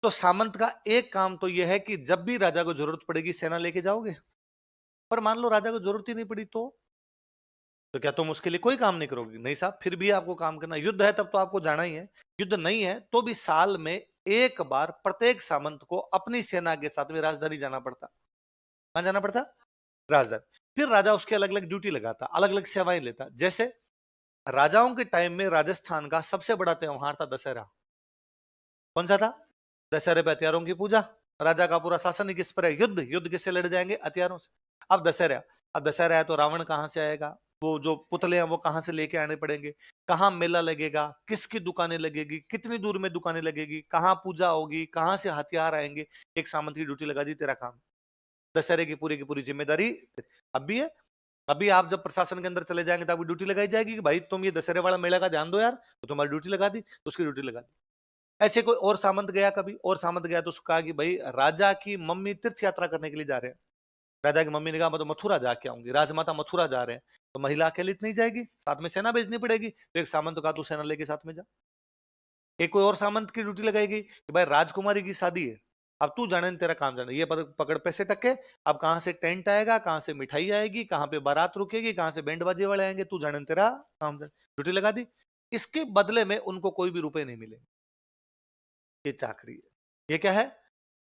तो सामंत का एक काम तो यह है कि जब भी राजा को जरूरत पड़ेगी सेना लेके जाओगे। पर मान लो राजा को जरूरत ही नहीं पड़ी तो क्या तुम उसके लिए कोई काम नहीं करोगे? नहीं साहब, फिर भी आपको काम करना। युद्ध है तब तो आपको जाना ही है। युद्ध नहीं है तो भी साल में एक बार प्रत्येक सामंत को अपनी सेना के साथ में राजधानी जाना पड़ता। कहां जाना पड़ता? राजधानी। फिर राजा उसके अलग अलग ड्यूटी लगाता, अलग अलग सेवाएं लेता। जैसे राजाओं के टाइम में राजस्थान का सबसे बड़ा त्योहार था दशहरा। कौन सा था? दशहरे पे हथियारों की पूजा। राजा का पूरा शासन ही किस पर है? युद्ध। युद्ध किससे लड़ जाएंगे? हथियारों से। अब दशहरा, अब दशहरा है तो रावण कहां से आएगा? वो जो पुतले हैं वो कहां से लेके आने पड़ेंगे? कहां मेला लगेगा? किसकी दुकानें लगेगी? कितनी दूर में दुकानें लगेगी? कहां पूजा होगी? कहां से हथियार आएंगे? एक सामंत की ड्यूटी लगा दी, तेरा काम। दशहरे की पूरी जिम्मेदारी अब भी है। अभी आप जब प्रशासन के अंदर चले जाएंगे तो आपकी ड्यूटी लगाई जाएगी कि भाई तुम ये दशहरे वाला मेला का ध्यान दो यार, तो तुम्हारी ड्यूटी लगा दी, तो उसकी ड्यूटी लगा दी। ऐसे कोई और सामंत गया, कभी और सामंत गया तो उसको कहा कि भाई राजा की मम्मी तीर्थ यात्रा करने के लिए जा रहे हैं। राजा की मम्मी ने कहा मैं तो मथुरा जाके आऊंगी, राजमाता मथुरा जा रहे हैं। तो महिला अकेली तो नहीं जाएगी, साथ में सेना भेजनी पड़ेगी। तो एक सामंत का तू सेना लेके साथ में जा। एक कोई और सामंत की ड्यूटी लगाएगी कि भाई राजकुमारी की शादी है, अब तू जाने तेरा काम जाने, ये पकड़ पैसे टके। अब कहां से टेंट आएगा, कहां से मिठाई आएगी, कहां पे बारात रुकेगी, कहां से बैंड बाजे वाले आएंगे, तू जाने तेरा काम जाने। ड्यूटी लगा दी। इसके बदले में उनको कोई भी रुपए नहीं मिले। ये चाकरी है। ये क्या है?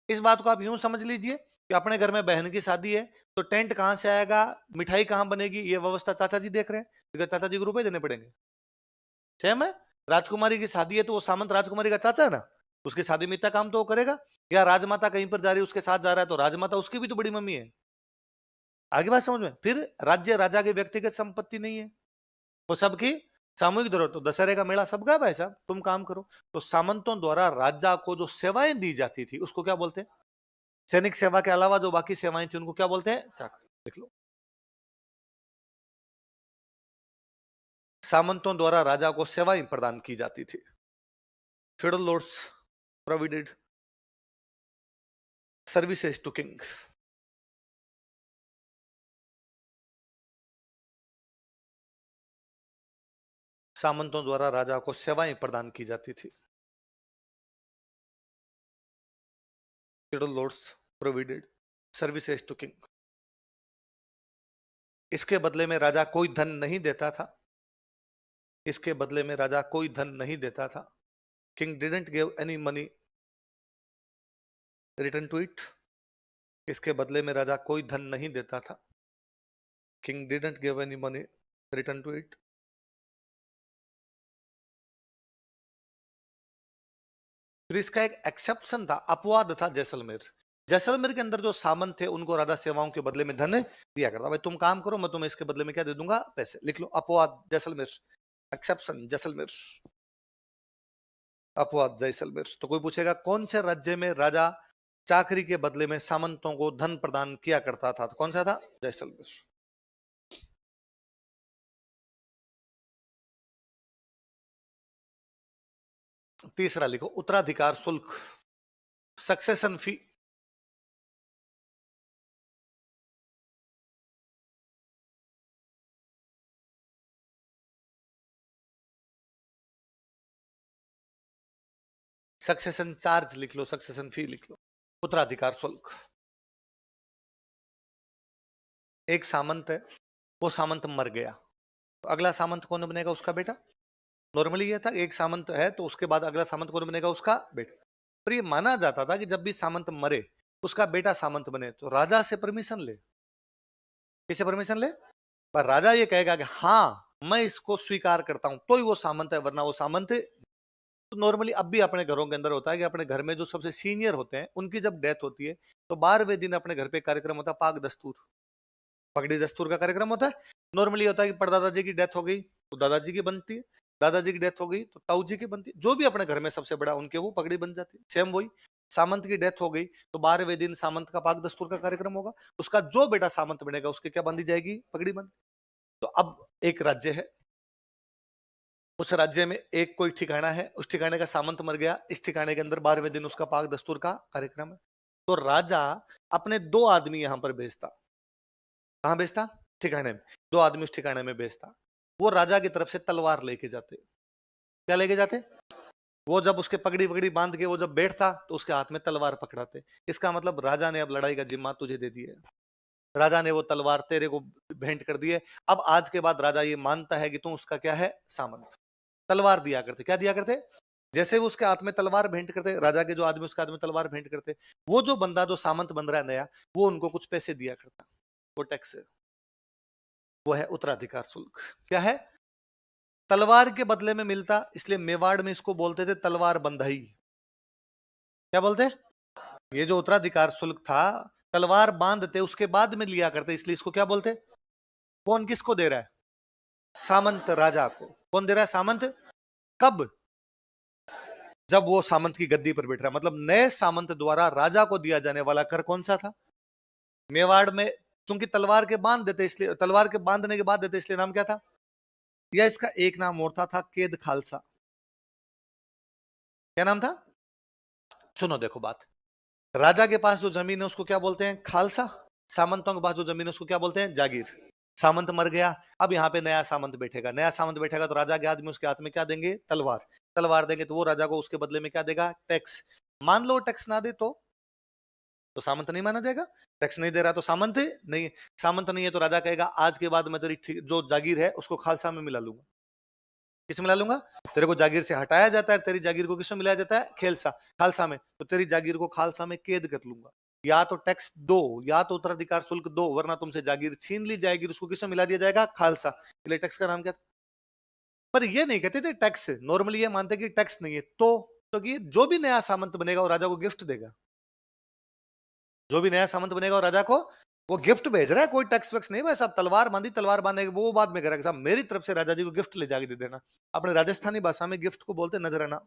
इस बात को आप यूं समझ लीजिए कि अपने घर में बहन की शादी है, तो टेंट कहां से आएगा, मिठाई कहां बनेगी, ये व्यवस्था चाचा जी देख रहे हैं, क्योंकि चाचा जी को रुपए देने पड़ेंगे। सेम है। राजकुमारी की शादी है तो वो सामंत राजकुमारी का चाचा है ना, उसकी शादी में इतना काम तो वो करेगा। या राजमाता कहीं पर जा रही है, उसके साथ जा रहा है, तो राजमाता उसकी भी तो बड़ी मम्मी है। आगे बात समझ में? फिर राज्य राजा की व्यक्तिगत संपत्ति नहीं है, वो सबकी सामूहिक जरूरत। तो दशहरे का मेला सबका है भाई साहब, तुम काम करो। तो सामंतों द्वारा राजा को जो सेवाएं दी जाती थी उसको क्या बोलते हैं? सैनिक सेवा के अलावा जो बाकी सेवाएं थी उनको क्या बोलते हैं? चाकरी। देख लो, सामंतों द्वारा राजा को सेवाएं प्रदान की जाती थी। Feudal lords provided services to king. सामंतों द्वारा राजा को सेवाएं प्रदान की जाती थी। Feudal lords provided services to king. इसके बदले में राजा कोई धन नहीं देता था। इसके बदले में राजा कोई धन नहीं देता था। King didn't give any money return to it. इसके बदले में राजा कोई धन नहीं देता था। King didn't give any money return to it. फिर इसका एक एक्सेप्शन था, अपवाद था, जैसलमेर। जैसलमेर के अंदर जो सामंत थे उनको राजा सेवाओं के बदले में धन दिया करता। भाई तुम काम करो, मैं तुम्हें इसके बदले में क्या दे दूंगा? पैसे। लिख लो, अपवाद जैसलमेर, एक्सेप्शन जैसलमेर, अपवाद जैसलमेर। तो कोई पूछेगा कौन से राज्य में राजा चाकरी के बदले में सामंतों को धन प्रदान किया करता था, तो कौन सा था? जैसलमेर। तीसरा लिखो, उत्तराधिकार शुल्क, सक्सेशन फी। सक्सेशन चार्ज लिख लो, सक्सेशन फी लिख लो, उत्तराधिकार शुल्क। एक सामंत है, वो सामंत मर गया, तो अगला सामंत कौन बनेगा? उसका बेटा। नॉर्मली ये था, एक सामंत है तो उसके बाद अगला सामंत कौन बनेगा? उसका बेटा। पर ये माना जाता था कि जब भी सामंत मरे उसका बेटा सामंत बने तो राजा से परमिशन ले। किसे परमिशन ले? पर राजा ये कहेगा कि हाँ मैं इसको स्वीकार करता हूं तो ही वो सामंत है, वरना वो सामंत। तो तो नॉर्मली अब भी अपने घरों के अंदर होता है कि अपने घर में जो सबसे सीनियर होते हैं उनकी जब डेथ होती है तो 12वें दिन अपने घर पे कार्यक्रम होता है पाक दस्तूर, पगड़ी दस्तूर का कार्यक्रम होता है। नॉर्मली होता है कि परदादा जी की डेथ हो गई तो दादाजी की बनती है, दादाजी की डेथ हो गई तो ताऊ जी की बनती है, जो भी अपने घर में सबसे बड़ा उनके वो पगड़ी बन जाती है। सेम वही सामंत की डेथ हो गई तो 12वें दिन सामंत का पाक दस्तूर का कार्यक्रम होगा, उसका जो बेटा सामंत बनेगा उसके क्या बांधी जाएगी, पगड़ी बंद। तो अब एक राज्य है, उस राज्य में एक कोई ठिकाना है, उस ठिकाने का सामंत मर गया, इस ठिकाने के अंदर 12वें दिन उसका पाक दस्तूर का कार्यक्रम है। तो राजा अपने 2 आदमी यहां पर भेजता, कहां भेजता, ठिकाने में, 2 आदमी उस ठिकाने में भेजता। वो राजा की तरफ से तलवार लेके जाते, क्या लेके जाते, वो जब उसके पगड़ी वगड़ी बांध के वो जब बैठता तो उसके हाथ में तलवार पकड़ाते। इसका मतलब राजा ने अब लड़ाई का जिम्मा तुझे दे दिया, राजा ने वो तलवार तेरे को भेंट कर दी है। अब आज के बाद राजा ये मानता है कि तू उसका क्या है, सामंत। तलवार दिया करते, क्या दिया करते, जैसे वो उसके हाथ में तलवार भेंट करते, राजा के जो आदमी उसके हाथ में तलवार भेंट करते, वो जो बंदा जो सामंत बन रहा है नया, वो उनको कुछ पैसे दिया करता, वो टैक्स है, वो है उत्तराधिकार शुल्क। क्या है, तलवार के बदले में मिलता, इसलिए मेवाड़ में इसको बोलते थे तलवार बंधाई। क्या बोलते, ये जो उत्तराधिकार शुल्क था तलवार बांधते उसके बाद में लिया करते, इसलिए इसको क्या बोलते। कौन किसको दे रहा है, सामंत राजा को। कौन दे रहा है, सामंत। कब, जब वो सामंत की गद्दी पर बैठ रहा है, मतलब नए सामंत द्वारा राजा को दिया जाने वाला कर कौन सा था, मेवाड़ में। क्योंकि तलवार के बांध देते, इसलिए तलवार के बांधने के बाद देते, इसलिए नाम क्या था, या इसका एक नाम और था केद खालसा। क्या नाम था, सुनो देखो बात, राजा के पास जो जमीन है उसको क्या बोलते हैं, खालसा। सामंतों के पास जो जमीन है उसको क्या बोलते हैं, जागीर। सामंत मर गया, अब यहाँ पे नया सामंत बैठेगा, नया सामंत बैठेगा तो राजा के आदमी उसके हाथ में क्या देंगे, तलवार। तलवार देंगे तो वो राजा को उसके बदले में क्या देगा, टैक्स। मान लो टैक्स ना दे तो सामंत नहीं माना जाएगा। टैक्स नहीं दे रहा तो सामंत नहीं, सामंत नहीं है तो राजा कहेगा आज के बाद मैं तेरी जो जागीर है उसको खालसा में मिला लूंगा। किस मिला लूंगा, तेरे को जागीर से हटाया जाता है, तेरी जागीर को किसमें मिलाया जाता है, खेलसा, खालसा में, तो तेरी जागीर को खालसा में कैद कर लूंगा। या तो टैक्स दो या तो उत्तराधिकार शुल्क दो, वरना तुमसे जागीर छीन ली जाएगी, उसको किसमें मिला दिया जाएगा, खालसा। इसलिए टैक्स का नाम क्या था। पर ये नहीं कहते थे टैक्स, नॉर्मली ये मानते कि टैक्स नहीं है तो कि जो भी नया सामंत बनेगा वो राजा को गिफ्ट देगा, जो भी नया सामंत बनेगा वो राजा को वो गिफ्ट भेज रहा है, कोई टैक्स वैक्स नहीं। भाई साहब तलवार बांधी, तलवार बांधने वो बाद में करेगा, साहब मेरी तरफ से राजा जी को गिफ्ट ले जाके दे देना। अपने राजस्थानी भाषा में गिफ्ट को बोलते नजराना,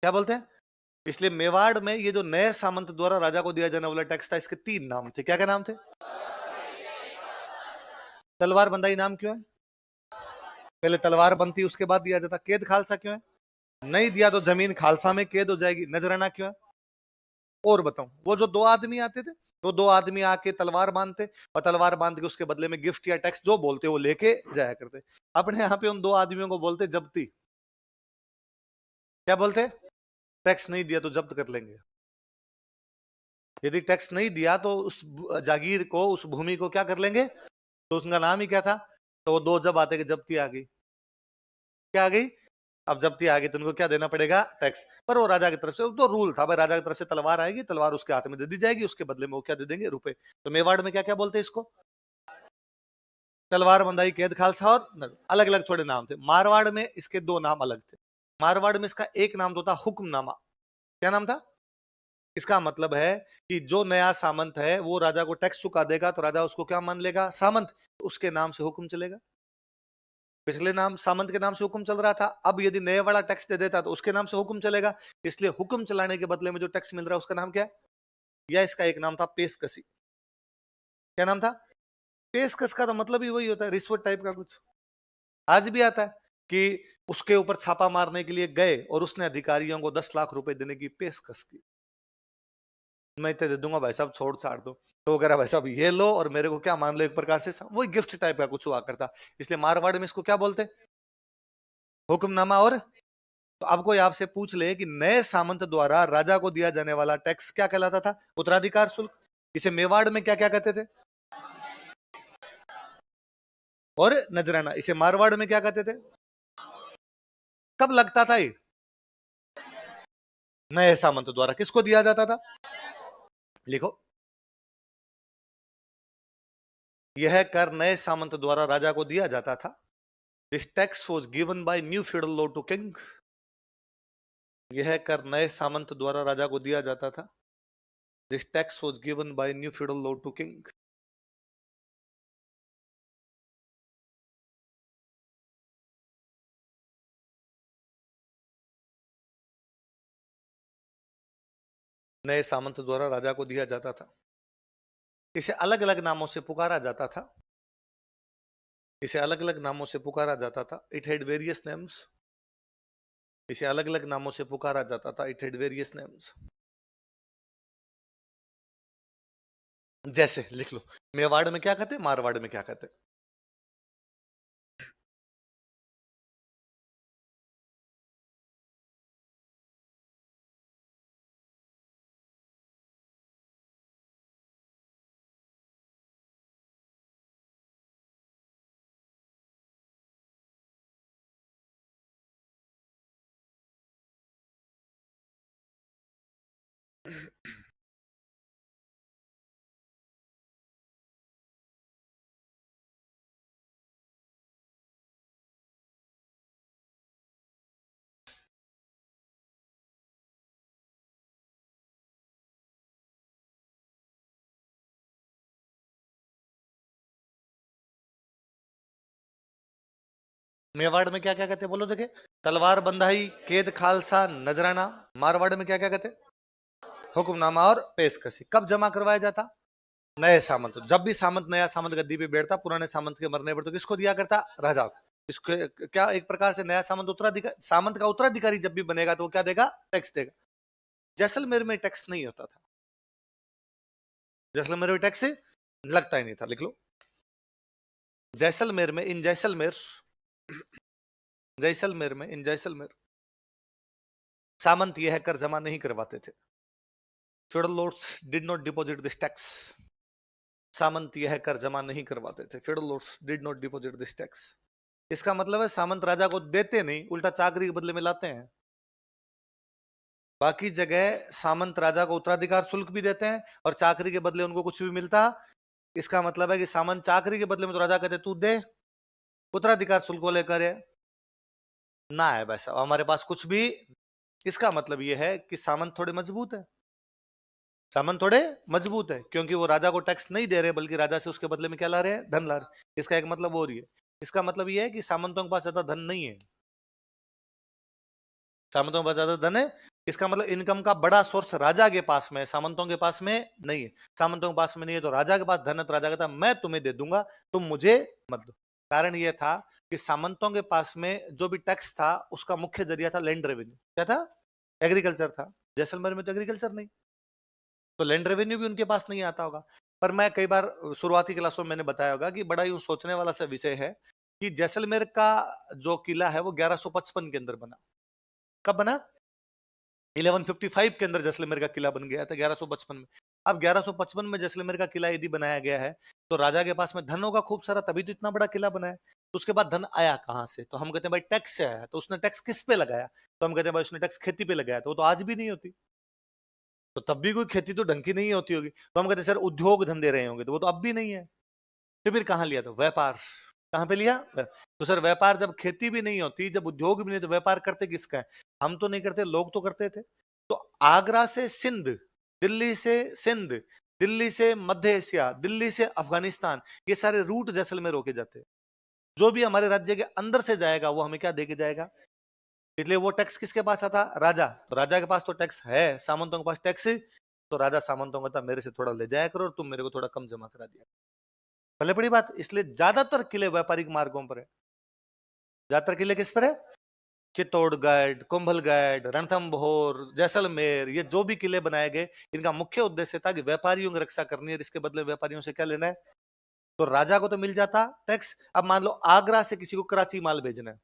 क्या बोलते हैं। इसलिए मेवाड़ में ये जो नए सामंत द्वारा राजा को दिया जाने वाला टैक्स था, इसके 3 नाम थे। क्या क्या नाम थे, तलवार बंदाई नाम क्यों है, पहले तलवार बनती उसके बाद दिया जाता। कैद खालसा क्यों है, नहीं दिया तो जमीन खालसा में कैद हो जाएगी। नजराना क्यों है, और बताऊं, वो जो 2 आदमी आते थे, तो 2 आदमी आके तलवार बांधते और तलवार बांध के उसके बदले में गिफ्ट या टैक्स जो बोलते वो लेके जाया करते। अपने यहाँ पे उन 2 आदमियों को बोलते जब्ती। क्या बोलते, टैक्स नहीं दिया तो जब्त कर लेंगे। यदि टैक्स नहीं दिया तो उस जागीर को, उस भूमि को क्या कर लेंगे, तो उसका नाम ही क्या था। तो वो 2 जब आते कि जब्ती आ गई, क्या आ गई, अब जब्ती आ गई तो उनको क्या देना पड़ेगा, टैक्स। पर वो राजा की तरफ से तो रूल था भाई, राजा की तरफ से तलवार आएगी, तलवार उसके हाथ में दे दी जाएगी, उसके बदले में वो क्या दे देंगे, रुपए। तो मेवाड़ में क्या क्या बोलते हैं इसको, तलवार बंदाई, कैद खालसा, और अलग अलग थोड़े नाम थे। मारवाड़ में इसके 2 नाम अलग थे। मारवाड़ में इसका एक नाम तो था हुक्मनामा। क्या नाम था, इसका मतलब है कि जो नया सामंत है वो राजा को टैक्स चुका देगा तो राजा उसको क्या मान लेगा, सामंत, तो उसके नाम से हुक्म चलेगा। पिछले नाम सामंत के नाम से हुक्म चल रहा था, अब यदि नए वाला टैक्स दे देता तो उसके नाम से हुक्म चलेगा। इसलिए हुक्म चलाने के बदले में जो टैक्स मिल रहा है उसका नाम क्या है, या इसका एक नाम था पेशकशी। क्या नाम था, पेशकश का तो मतलब ही वही होता है, रिश्वत टाइप का कुछ। आज भी आता है कि उसके ऊपर छापा मारने के लिए गए और उसने अधिकारियों को 10 लाख रुपए देने की पेशकश की, मैं इतने दे दूंगा भाई साहब, छोड़ छाड़ दो। तो वो कह रहा भाई साहब ये लो और मेरे को क्या मान लो, एक प्रकार से वही गिफ्ट टाइप का कुछ हुआ करता। इसलिए मारवाड़ में इसको क्या बोलते, हुक्मनामा। और तो अब कोई आपसे पूछ ले कि नए सामंत द्वारा राजा को दिया जाने वाला टैक्स क्या कहलाता था, उत्तराधिकार शुल्क। इसे मेवाड़ में क्या क्या कहते थे, और नजराना। इसे मारवाड़ में क्या कहते थे, कब लगता था ये, नए सामंत द्वारा किसको दिया जाता था, लिखो, यह कर नए सामंत द्वारा राजा को दिया जाता था। This tax was given by new feudal law to king. यह कर नए सामंत द्वारा राजा को दिया जाता था। This tax was given by new feudal law to king. नए सामंत द्वारा राजा को दिया जाता था। इसे अलग अलग नामों से पुकारा जाता था। इसे अलग अलग नामों से पुकारा जाता था। It had various names. इसे अलग अलग नामों से पुकारा जाता था। It had various names. जैसे लिख लो, मेवाड़ में क्या कहते, मारवाड़ में क्या कहते। मेवाड़ में क्या क्या कहते बोलो देखे। तलवार बंधाई, केद खालसा, नजराना। मारवाड़ में क्या क्या कहते, हुक्मनामा और पेशकशी। कब जमा करवाया जाता, नए सामंत। जब भी सामंत, नया सामंत गद्दी पे बैठता, पुराने सामंत के मरने पर तो किसको दिया करता, राजा को। इसके क्या एक प्रकार से नया सामंत उत्तराधिकारी, सामंत का उत्तराधिकारी जब भी बनेगा तो वो क्या देगा, टैक्स देगा। जैसलमेर में टैक्स नहीं होता था। जैसलमेर में टैक्स लगता ही नहीं था। लिख लो, जैसलमेर में, इन जैसलमेर, जैसलमेर में, इन जैसलमेर सामंत यह कर जमा नहीं करवाते थे। feudal lords did not deposit this tax। सामंत यह कर जमा नहीं करवाते थे। feudal lords did not deposit this tax। इसका मतलब है सामंत राजा को देते नहीं, उल्टा चाकरी के बदले में लाते हैं। बाकी जगह सामंत राजा को उत्तराधिकार शुल्क भी देते हैं और चाकरी के बदले उनको कुछ भी मिलता। इसका मतलब है कि सामंत चाकरी के बदले में तो राजा कहते तू दे, उत्तराधिकार शुल्क को लेकर है ना है वैसा हमारे पास कुछ भी। इसका मतलब यह है कि सामंत थोड़े मजबूत है। सामंत थोड़े मजबूत है क्योंकि वो राजा को टैक्स नहीं दे रहे, बल्कि राजा से उसके बदले में क्या ला रहे हैं, धन ला रहे हैं। इसका एक मतलब और ही है। इसका मतलब यह है कि सामंतों के पास ज्यादा धन नहीं है। सामंतों के पास ज्यादा धन है, इसका मतलब इनकम का बड़ा सोर्स राजा के पास में है, सामंतों के पास में नहीं है। सामंतों के पास में नहीं है तो राजा के पास धन है, तो राजा कहता मैं तुम्हें दे दूंगा, तुम मुझे मत दो। कारण यह था कि सामंतों के पास में जो भी टैक्स था उसका मुख्य जरिया था लैंड रेवेन्यू। क्या था, एग्रीकल्चर था। जैसलमेर में तो एग्रीकल्चर नहीं, तो लैंड रेवेन्यू भी उनके पास नहीं आता होगा। पर मैं कई बार शुरुआती क्लासों में मैंने बताया होगा कि बड़ा यूं सोचने वाला सा विषय है कि जैसलमेर का जो किला है वो 1155 के अंदर बना। कब बना, 1155 के अंदर जैसलमेर का किला बन गया था, 1155 में। अब 1155 में जैसलमेर का किला यदि बनाया गया है तो राजा के पास में धन होगा खूब सारा, तभी तो इतना बड़ा किला बनाया। तो उसके बाद धन आया कहां से, तो हम कहते हैं भाई टैक्स से आया। तो उसने टैक्स किस पे लगाया, तो हम कहते हैं भाई उसने टैक्स खेती पे लगाया। तो वो तो आज भी नहीं होती, तो तब भी कोई खेती तो ढंग की नहीं होती होगी। तो हम कहते हैं सर उद्योग धंधे रहे होंगे, तो वो तो अब भी नहीं है। तो फिर कहां लिया, तो व्यापार। कहां पे लिया, तो सर व्यापार जब खेती भी नहीं होती, जब उद्योग भी नहीं, तो व्यापार करते किसका है, हम तो नहीं करते, लोग तो करते थे। तो आगरा से सिंध, दिल्ली से सिंध, दिल्ली से मध्य एशिया, दिल्ली से अफगानिस्तान, ये सारे रूट जैसलमेर होके जाते हैं। जो भी हमारे राज्य के अंदर से जाएगा वो हमें क्या देके जाएगा। इसलिए वो टैक्स किसके पास आता, राजा। तो राजा के पास तो टैक्स है, सामंतों के पास टैक्स है, तो राजा सामंतों को था मेरे से थोड़ा ले जाया करो और तुम मेरे को थोड़ा कम जमा करा दिया। पहले बड़ी बात, इसलिए ज्यादातर किले व्यापारिक मार्गों पर है। ज्यादातर किले किस पर है, चित्तौड़गढ़, कुंभलगढ़, रणथंभौर, जैसलमेर, ये जो भी किले बनाए गए इनका मुख्य उद्देश्य था कि व्यापारियों की रक्षा करनी है, इसके बदले व्यापारियों से क्या लेना है। तो राजा को तो मिल जाता टैक्स। अब मान लो आगरा से किसी को कराची माल भेजना है,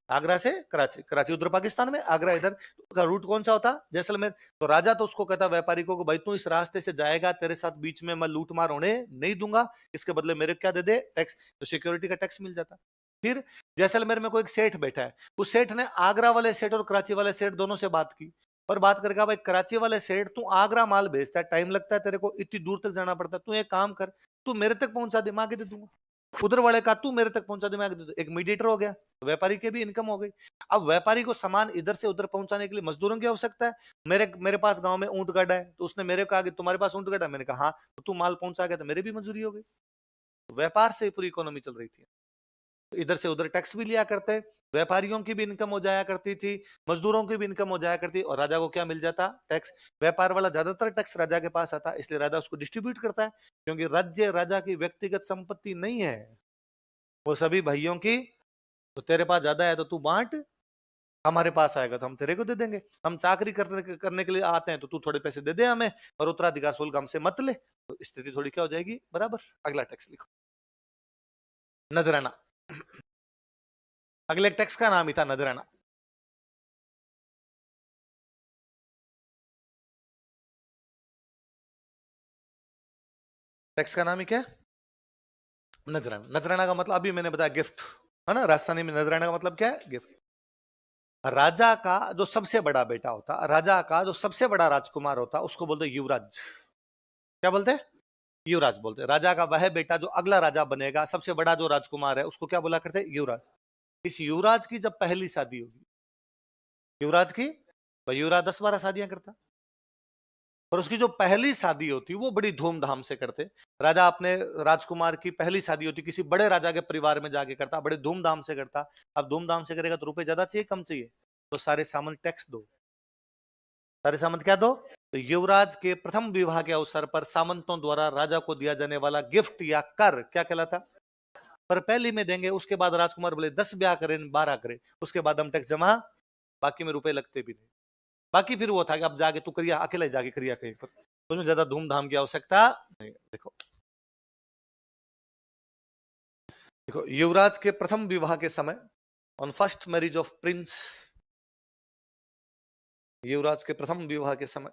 आगरा से कराची, कराची उधर पाकिस्तान में, आगरा इधर, तो रूट कौन सा होता, जैसलमेर। तो राजा तो उसको कहता व्यापारी को भाई तू इस रास्ते से जाएगा, तेरे साथ बीच में मैं लूट मार होने नहीं दूंगा, इसके बदले मेरे क्या दे दे, टैक्स। तो सिक्योरिटी का टैक्स मिल जाता। फिर जैसलमेर में कोई एक सेठ बैठा है, उस सेठ ने आगरा वाले सेठ और कराची वाले सेठ दोनों से बात की, और बात करके भाई कराची वाले सेठ तू आगरा माल भेजता है, टाइम लगता है तेरे को, इतनी दूर तक जाना पड़ता है, तू एक काम कर, तू मेरे तक पहुंचा दे, मैं आगे दे दूंगा। उधर वाले का तू मेरे तक पहुंचा दे, मैं एक मीडिएटर हो गया, तो व्यापारी के भी इनकम हो गई। अब व्यापारी को सामान इधर से उधर पहुंचाने के लिए मजदूरों की आवश्यकता है। मेरे पास गांव में ऊंट गाड़ा है, तो उसने मेरे को कहा कि तुम्हारे पास ऊंट गाड़ा है, मैंने कहा हाँ, तो तू माल पहुंचा गया तो मेरी भी मजदूरी हो गई। व्यापार से पूरी इकोनॉमी चल रही थी। इधर से उधर टैक्स भी लिया करते, व्यापारियों की भी इनकम हो जाया करती थी, मजदूरों की भी इनकम हो जाया करती, और राजा को क्या मिल जाता? टैक्स। व्यापार वाला ज्यादातर टैक्स राजा के पास आता, इसलिए राजा उसको डिस्ट्रीब्यूट करता है, क्योंकि राज्य राजा की व्यक्तिगत संपत्ति नहीं है, वो सभी भाइयों की। तो तेरे पास ज्यादा है तो तू बांट, हमारे पास आएगा तो हम तेरे को दे देंगे। हम चाकरी करने के लिए आते हैं तो तू थोड़े पैसे दे दे हमें, और उत्तराधिकार शुल्क हमसे मत ले। तो स्थिति थोड़ी क्या हो जाएगी? बराबर। अगला टैक्स लिखो, नजराना। अगले टैक्स का नाम ही था नजराना। टैक्स का नाम ही क्या है? नजराना। नजराना का मतलब अभी मैंने बताया गिफ्ट, है ना। राजस्थानी में नजराना का मतलब क्या है? गिफ्ट। राजा का जो सबसे बड़ा बेटा होता, राजा का जो सबसे बड़ा राजकुमार होता, उसको बोलते युवराज। क्या बोलते हैं? युवराज बोलते हैं। राजा का वह बेटा जो अगला राजा बनेगा, सबसे बड़ा जो राजकुमार है, उसको क्या बोला करते हैं? युवराज। इस युवराज की जब पहली शादी होगी, युवराज की, भाई युवराज 10-12 शादियां करता, पर उसकी जो पहली शादी होती वो बड़ी धूमधाम से करते। राजा अपने राजकुमार की पहली शादी होती किसी बड़े राजा के परिवार में जाके करता, बड़े धूमधाम से करता। अब धूमधाम से करेगा तो रुपए ज्यादा चाहिए कम चाहिए? तो सारे सामान टैक्स दो। सारे सामंत क्या दो? तो युवराज के प्रथम विवाह के अवसर पर सामंतों द्वारा राजा को दिया जाने वाला गिफ्ट या कर क्या कहलाता? पर पहली में देंगे, उसके बाद राजकुमार बोले 10 ब्याह करें 12 करें, उसके बाद हम टैक्स जमा, बाकी में रुपए लगते भी नहीं। बाकी फिर वो था कि अब जाके तू करिया, अकेले जाके करिया कहीं पर, तुम्हें ज्यादा धूमधाम की आवश्यकता नहीं। देखो देखो, युवराज के प्रथम विवाह के समय, on first marriage of prince, युवराज के प्रथम विवाह के समय,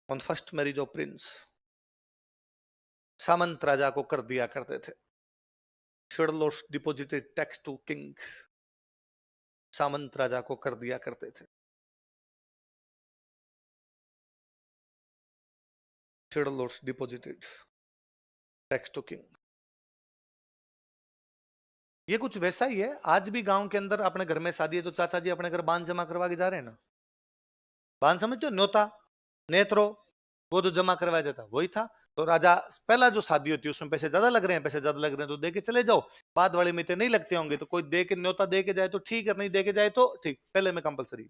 on first marriage of prince, सामंत राजा को कर दिया करते थे। शेडलोस डिपोजिटेड टैक्स टू किंग, सामंत राजा को कर दिया करते थे। शेडलोस डिपोजिटेड टैक्स टू किंग। ये कुछ वैसा ही है, आज भी गांव के अंदर अपने घर में शादी है तो चाचा जी अपने घर बांध जमा करवा के जा रहे हैं ना। बांध समझते हो? न्योता, नेत्रो, वो जो जमा करवाया जाता वही था। तो राजा पहला जो शादी होती है उसमें पैसे ज्यादा लग रहे हैं, पैसे ज्यादा लग रहे हैं तो दे के चले जाओ। बाद वाले में तो नहीं लगते होंगे, तो कोई दे के न्योता दे के जाए तो ठीक है, नहीं दे के जाए तो ठीक, पहले में कंपलसरी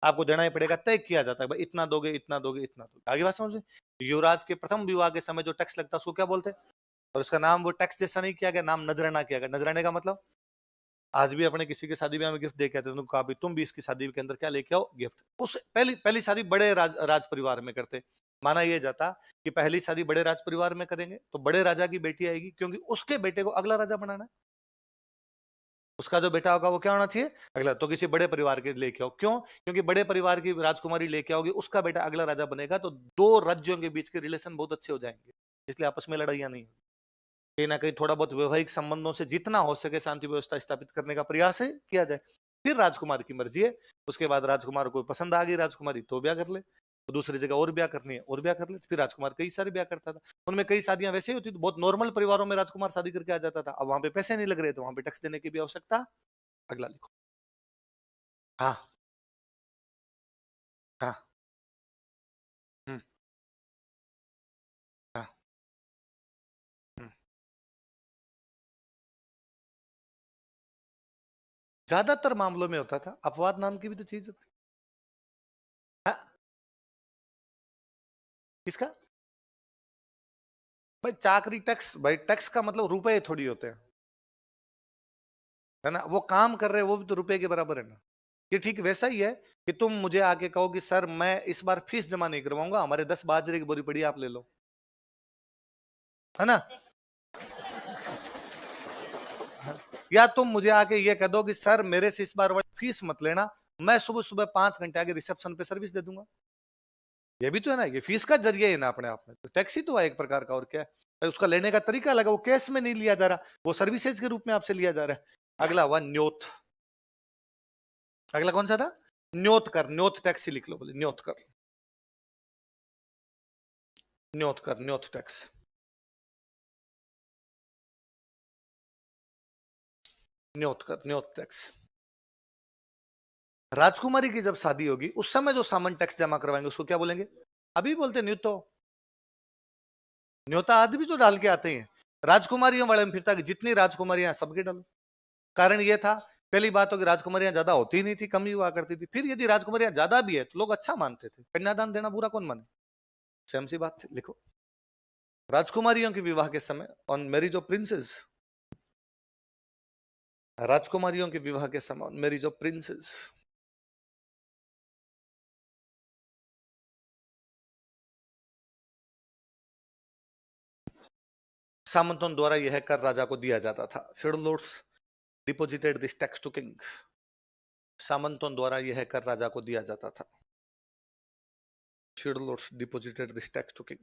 आपको देना ही पड़ेगा। तय किया जाता है भाई इतना दोगे इतना दोगे इतना दोगे। आगे बात समझ। युवराज के प्रथम विवाह के समय जो टैक्स लगता है उसको क्या बोलते हैं? और उसका नाम वो टैक्स जैसा नहीं किया गया, नाम नजराना किया गया। नजराने का मतलब, आज भी अपने किसी की शादी में हमें गिफ्ट दे के आते हैं, कहा भी तुम भी इसकी शादी के अंदर क्या लेके आओ? गिफ्ट। उस पहली पहली शादी बड़े राज परिवार में करते, माना यह जाता कि पहली शादी बड़े राज परिवार में करेंगे तो बड़े राजा की बेटी आएगी, क्योंकि उसके बेटे को अगला राजा बनाना है। उसका जो बेटा होगा वो क्या होना चाहिए? अगला। तो किसी बड़े परिवार के लेके आओ, क्यों? क्योंकि बड़े परिवार की राजकुमारी लेके आओगे, उसका बेटा अगला राजा बनेगा, तो दो राज्यों के बीच के रिलेशन बहुत अच्छे हो जाएंगे, इसलिए आपस में लड़ाइयां नहीं। कहीं ना कहीं थोड़ा बहुत वैवाहिक संबंधों से जितना हो सके शांति व्यवस्था स्थापित करने का प्रयास है किया जाए। फिर राजकुमार की मर्जी है, उसके बाद राजकुमार को पसंद आ गई राजकुमारी तो ब्याह कर ले, तो दूसरी जगह और ब्याह करनी है और ब्याह कर ले। फिर राजकुमार कई सारे ब्याह करता था, उनमें कई शादियां वैसे ही होती थी, बहुत नॉर्मल परिवारों में राजकुमार शादी करके आ जाता था। अब वहां पे पैसे नहीं लग रहे तो वहां पे टैक्स देने की भी आवश्यकता। अगला लिखो। हाँ हाँ। हम्म। हाँ। हम्म। ज्यादातर मामलों में होता था, अपवाद नाम की भी तो चीज होती। हाँ। किसका? भाई चाकरी टैक्स, भाई टैक्स का मतलब रुपए थोड़ी होते हैं, है ना। वो काम कर रहे हैं वो भी तो रुपए के बराबर है ना। ये ठीक वैसा ही है कि तुम मुझे आके कहो कि सर मैं इस बार फीस जमा नहीं करवाऊंगा, हमारे 10 बाजरे की बोरी पड़ी है, आप ले लो, है ना। या तुम मुझे आके ये कह दो कि सर मेरे से इस बार फीस मत लेना, मैं सुबह सुबह 5 घंटे आगे रिसेप्शन पे सर्विस दे दूंगा। ये भी तो है ना, ये फीस का जरिया है ना अपने आप में, तो टैक्स ही तो है एक प्रकार का, और क्या है। उसका लेने का तरीका अलग है, वो कैश में नहीं लिया जा रहा, वो सर्विसेज के रूप में आपसे लिया जा रहा है। अगला हुआ न्योत। अगला कौन सा था? न्योत कर। न्योत टैक्स ही लिख लो, बोले न्योत कर, न्योत कर, न्योत टैक्स। न्योत टैक्स। राजकुमारी की जब शादी होगी उस समय जो सामन टैक्स जमा करवाएंगे उसको क्या बोलेंगे? अभी बोलते न्योतो, न्योता आदि भी जो डाल के आते हैं राजकुमारियों वाले में फिरता कि जितनी राजकुमारियां सबके डालो। कारण ये था, पहली बात तो कि राजकुमारियां ज्यादा होती नहीं थी, कम ही हुआ करती थी। फिर यदि राजकुमारियां ज्यादा भी है तो लोग अच्छा मानते थे, कन्यादान देना बुरा कौन माने? सेम सी बात थी। लिखो, राजकुमारियों के विवाह के समय ऑन मैरिज ऑफ प्रिंसेस, राजकुमारियों के विवाह के समय ऑन मैरिज ऑफ प्रिंसेस, सामंतों द्वारा यह कर राजा को दिया जाता था। Schedule lords deposited this tax to king, सामंतों द्वारा यह कर राजा को दिया जाता था। Schedule lords deposited this tax to king,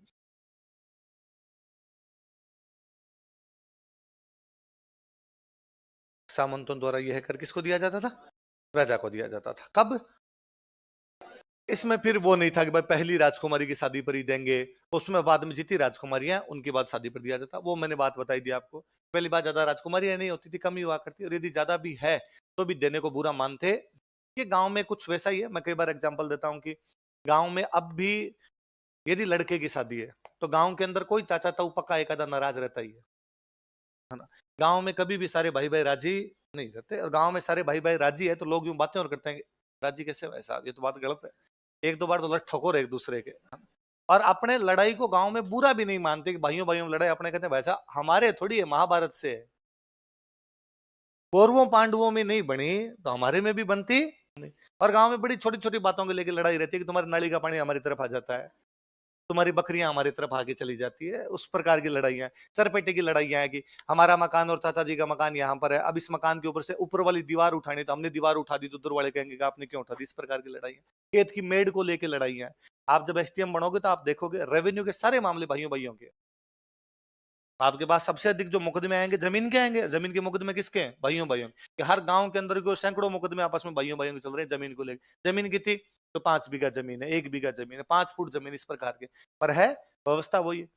सामंतों द्वारा यह कर किसको दिया जाता था? राजा को दिया जाता था। कब? इसमें फिर वो नहीं था कि भाई पहली राजकुमारी की शादी पर ही देंगे, उसमें बाद में जितनी राजकुमारियां उनके बाद शादी पर दिया जाता। वो मैंने बात बताई दी आपको। पहली बात, ज्यादा राजकुमारियां नहीं होती थी, कम ही हुआ करती, और यदि ज्यादा भी है तो भी देने को बुरा मानते। ये गांव में कुछ वैसा ही है। मैं कई बार एग्जाम्पल देता हूँ कि गांव में अब भी यदि लड़के की शादी है तो गांव के अंदर कोई चाचा ताऊ पक्का एक आधा नाराज रहता ही है ना। गांव में कभी भी सारे भाई भाई राजी नहीं रहते, और गांव में सारे भाई भाई राजी है तो लोग यूं बातें और करते हैं, राजी कैसे भाई साहब, ये तो बात गलत है। एक दो बार तो लड़ ठोकर एक दूसरे के, और अपने लड़ाई को गांव में बुरा भी नहीं मानते कि भाइयों भाइयों में लड़ाई, अपने कहते हैं भाई साहब हमारे थोड़ी है, महाभारत से है, कौरवों पांडवों में नहीं बनी तो हमारे में भी बनती नहीं। और गांव में बड़ी छोटी छोटी बातों को लेकर लड़ाई रहती है कि तुम्हारी नाली का पानी हमारी तरफ आ जाता है, तुम्हारी बकरियां हमारी तरफ आगे चली जाती है, उस प्रकार की लड़ाइयां, चरपेटे की लड़ाइयां है कि हमारा मकान और चाचा जी का मकान यहाँ पर है, अब इस मकान के ऊपर से ऊपर वाली दीवार उठानी, तो हमने दीवार उठा दी तो दूर वाले कहेंगे कि आपने क्यों उठा दी। इस प्रकार की लड़ाइयां, खेत की मेड़ को लेकर लड़ाइयां। आप जब एसटीएम बनोगे तो आप देखोगे रेवेन्यू के सारे मामले भाइयों भाइयों के। आपके पास सबसे अधिक जो मुकदमे आएंगे जमीन के आएंगे। जमीन के मुकदमे किसके हैं? भाइयों भाइयों के। हर गांव के अंदर को सैकड़ों मुकदमे आपस में भाइयों भाइयों के चल रहे हैं जमीन को लेकर। जमीन की थी तो 5 बीघा जमीन है, 1 बीघा जमीन है, 5 फुट जमीन, इस प्रकार के। पर है व्यवस्था वही है।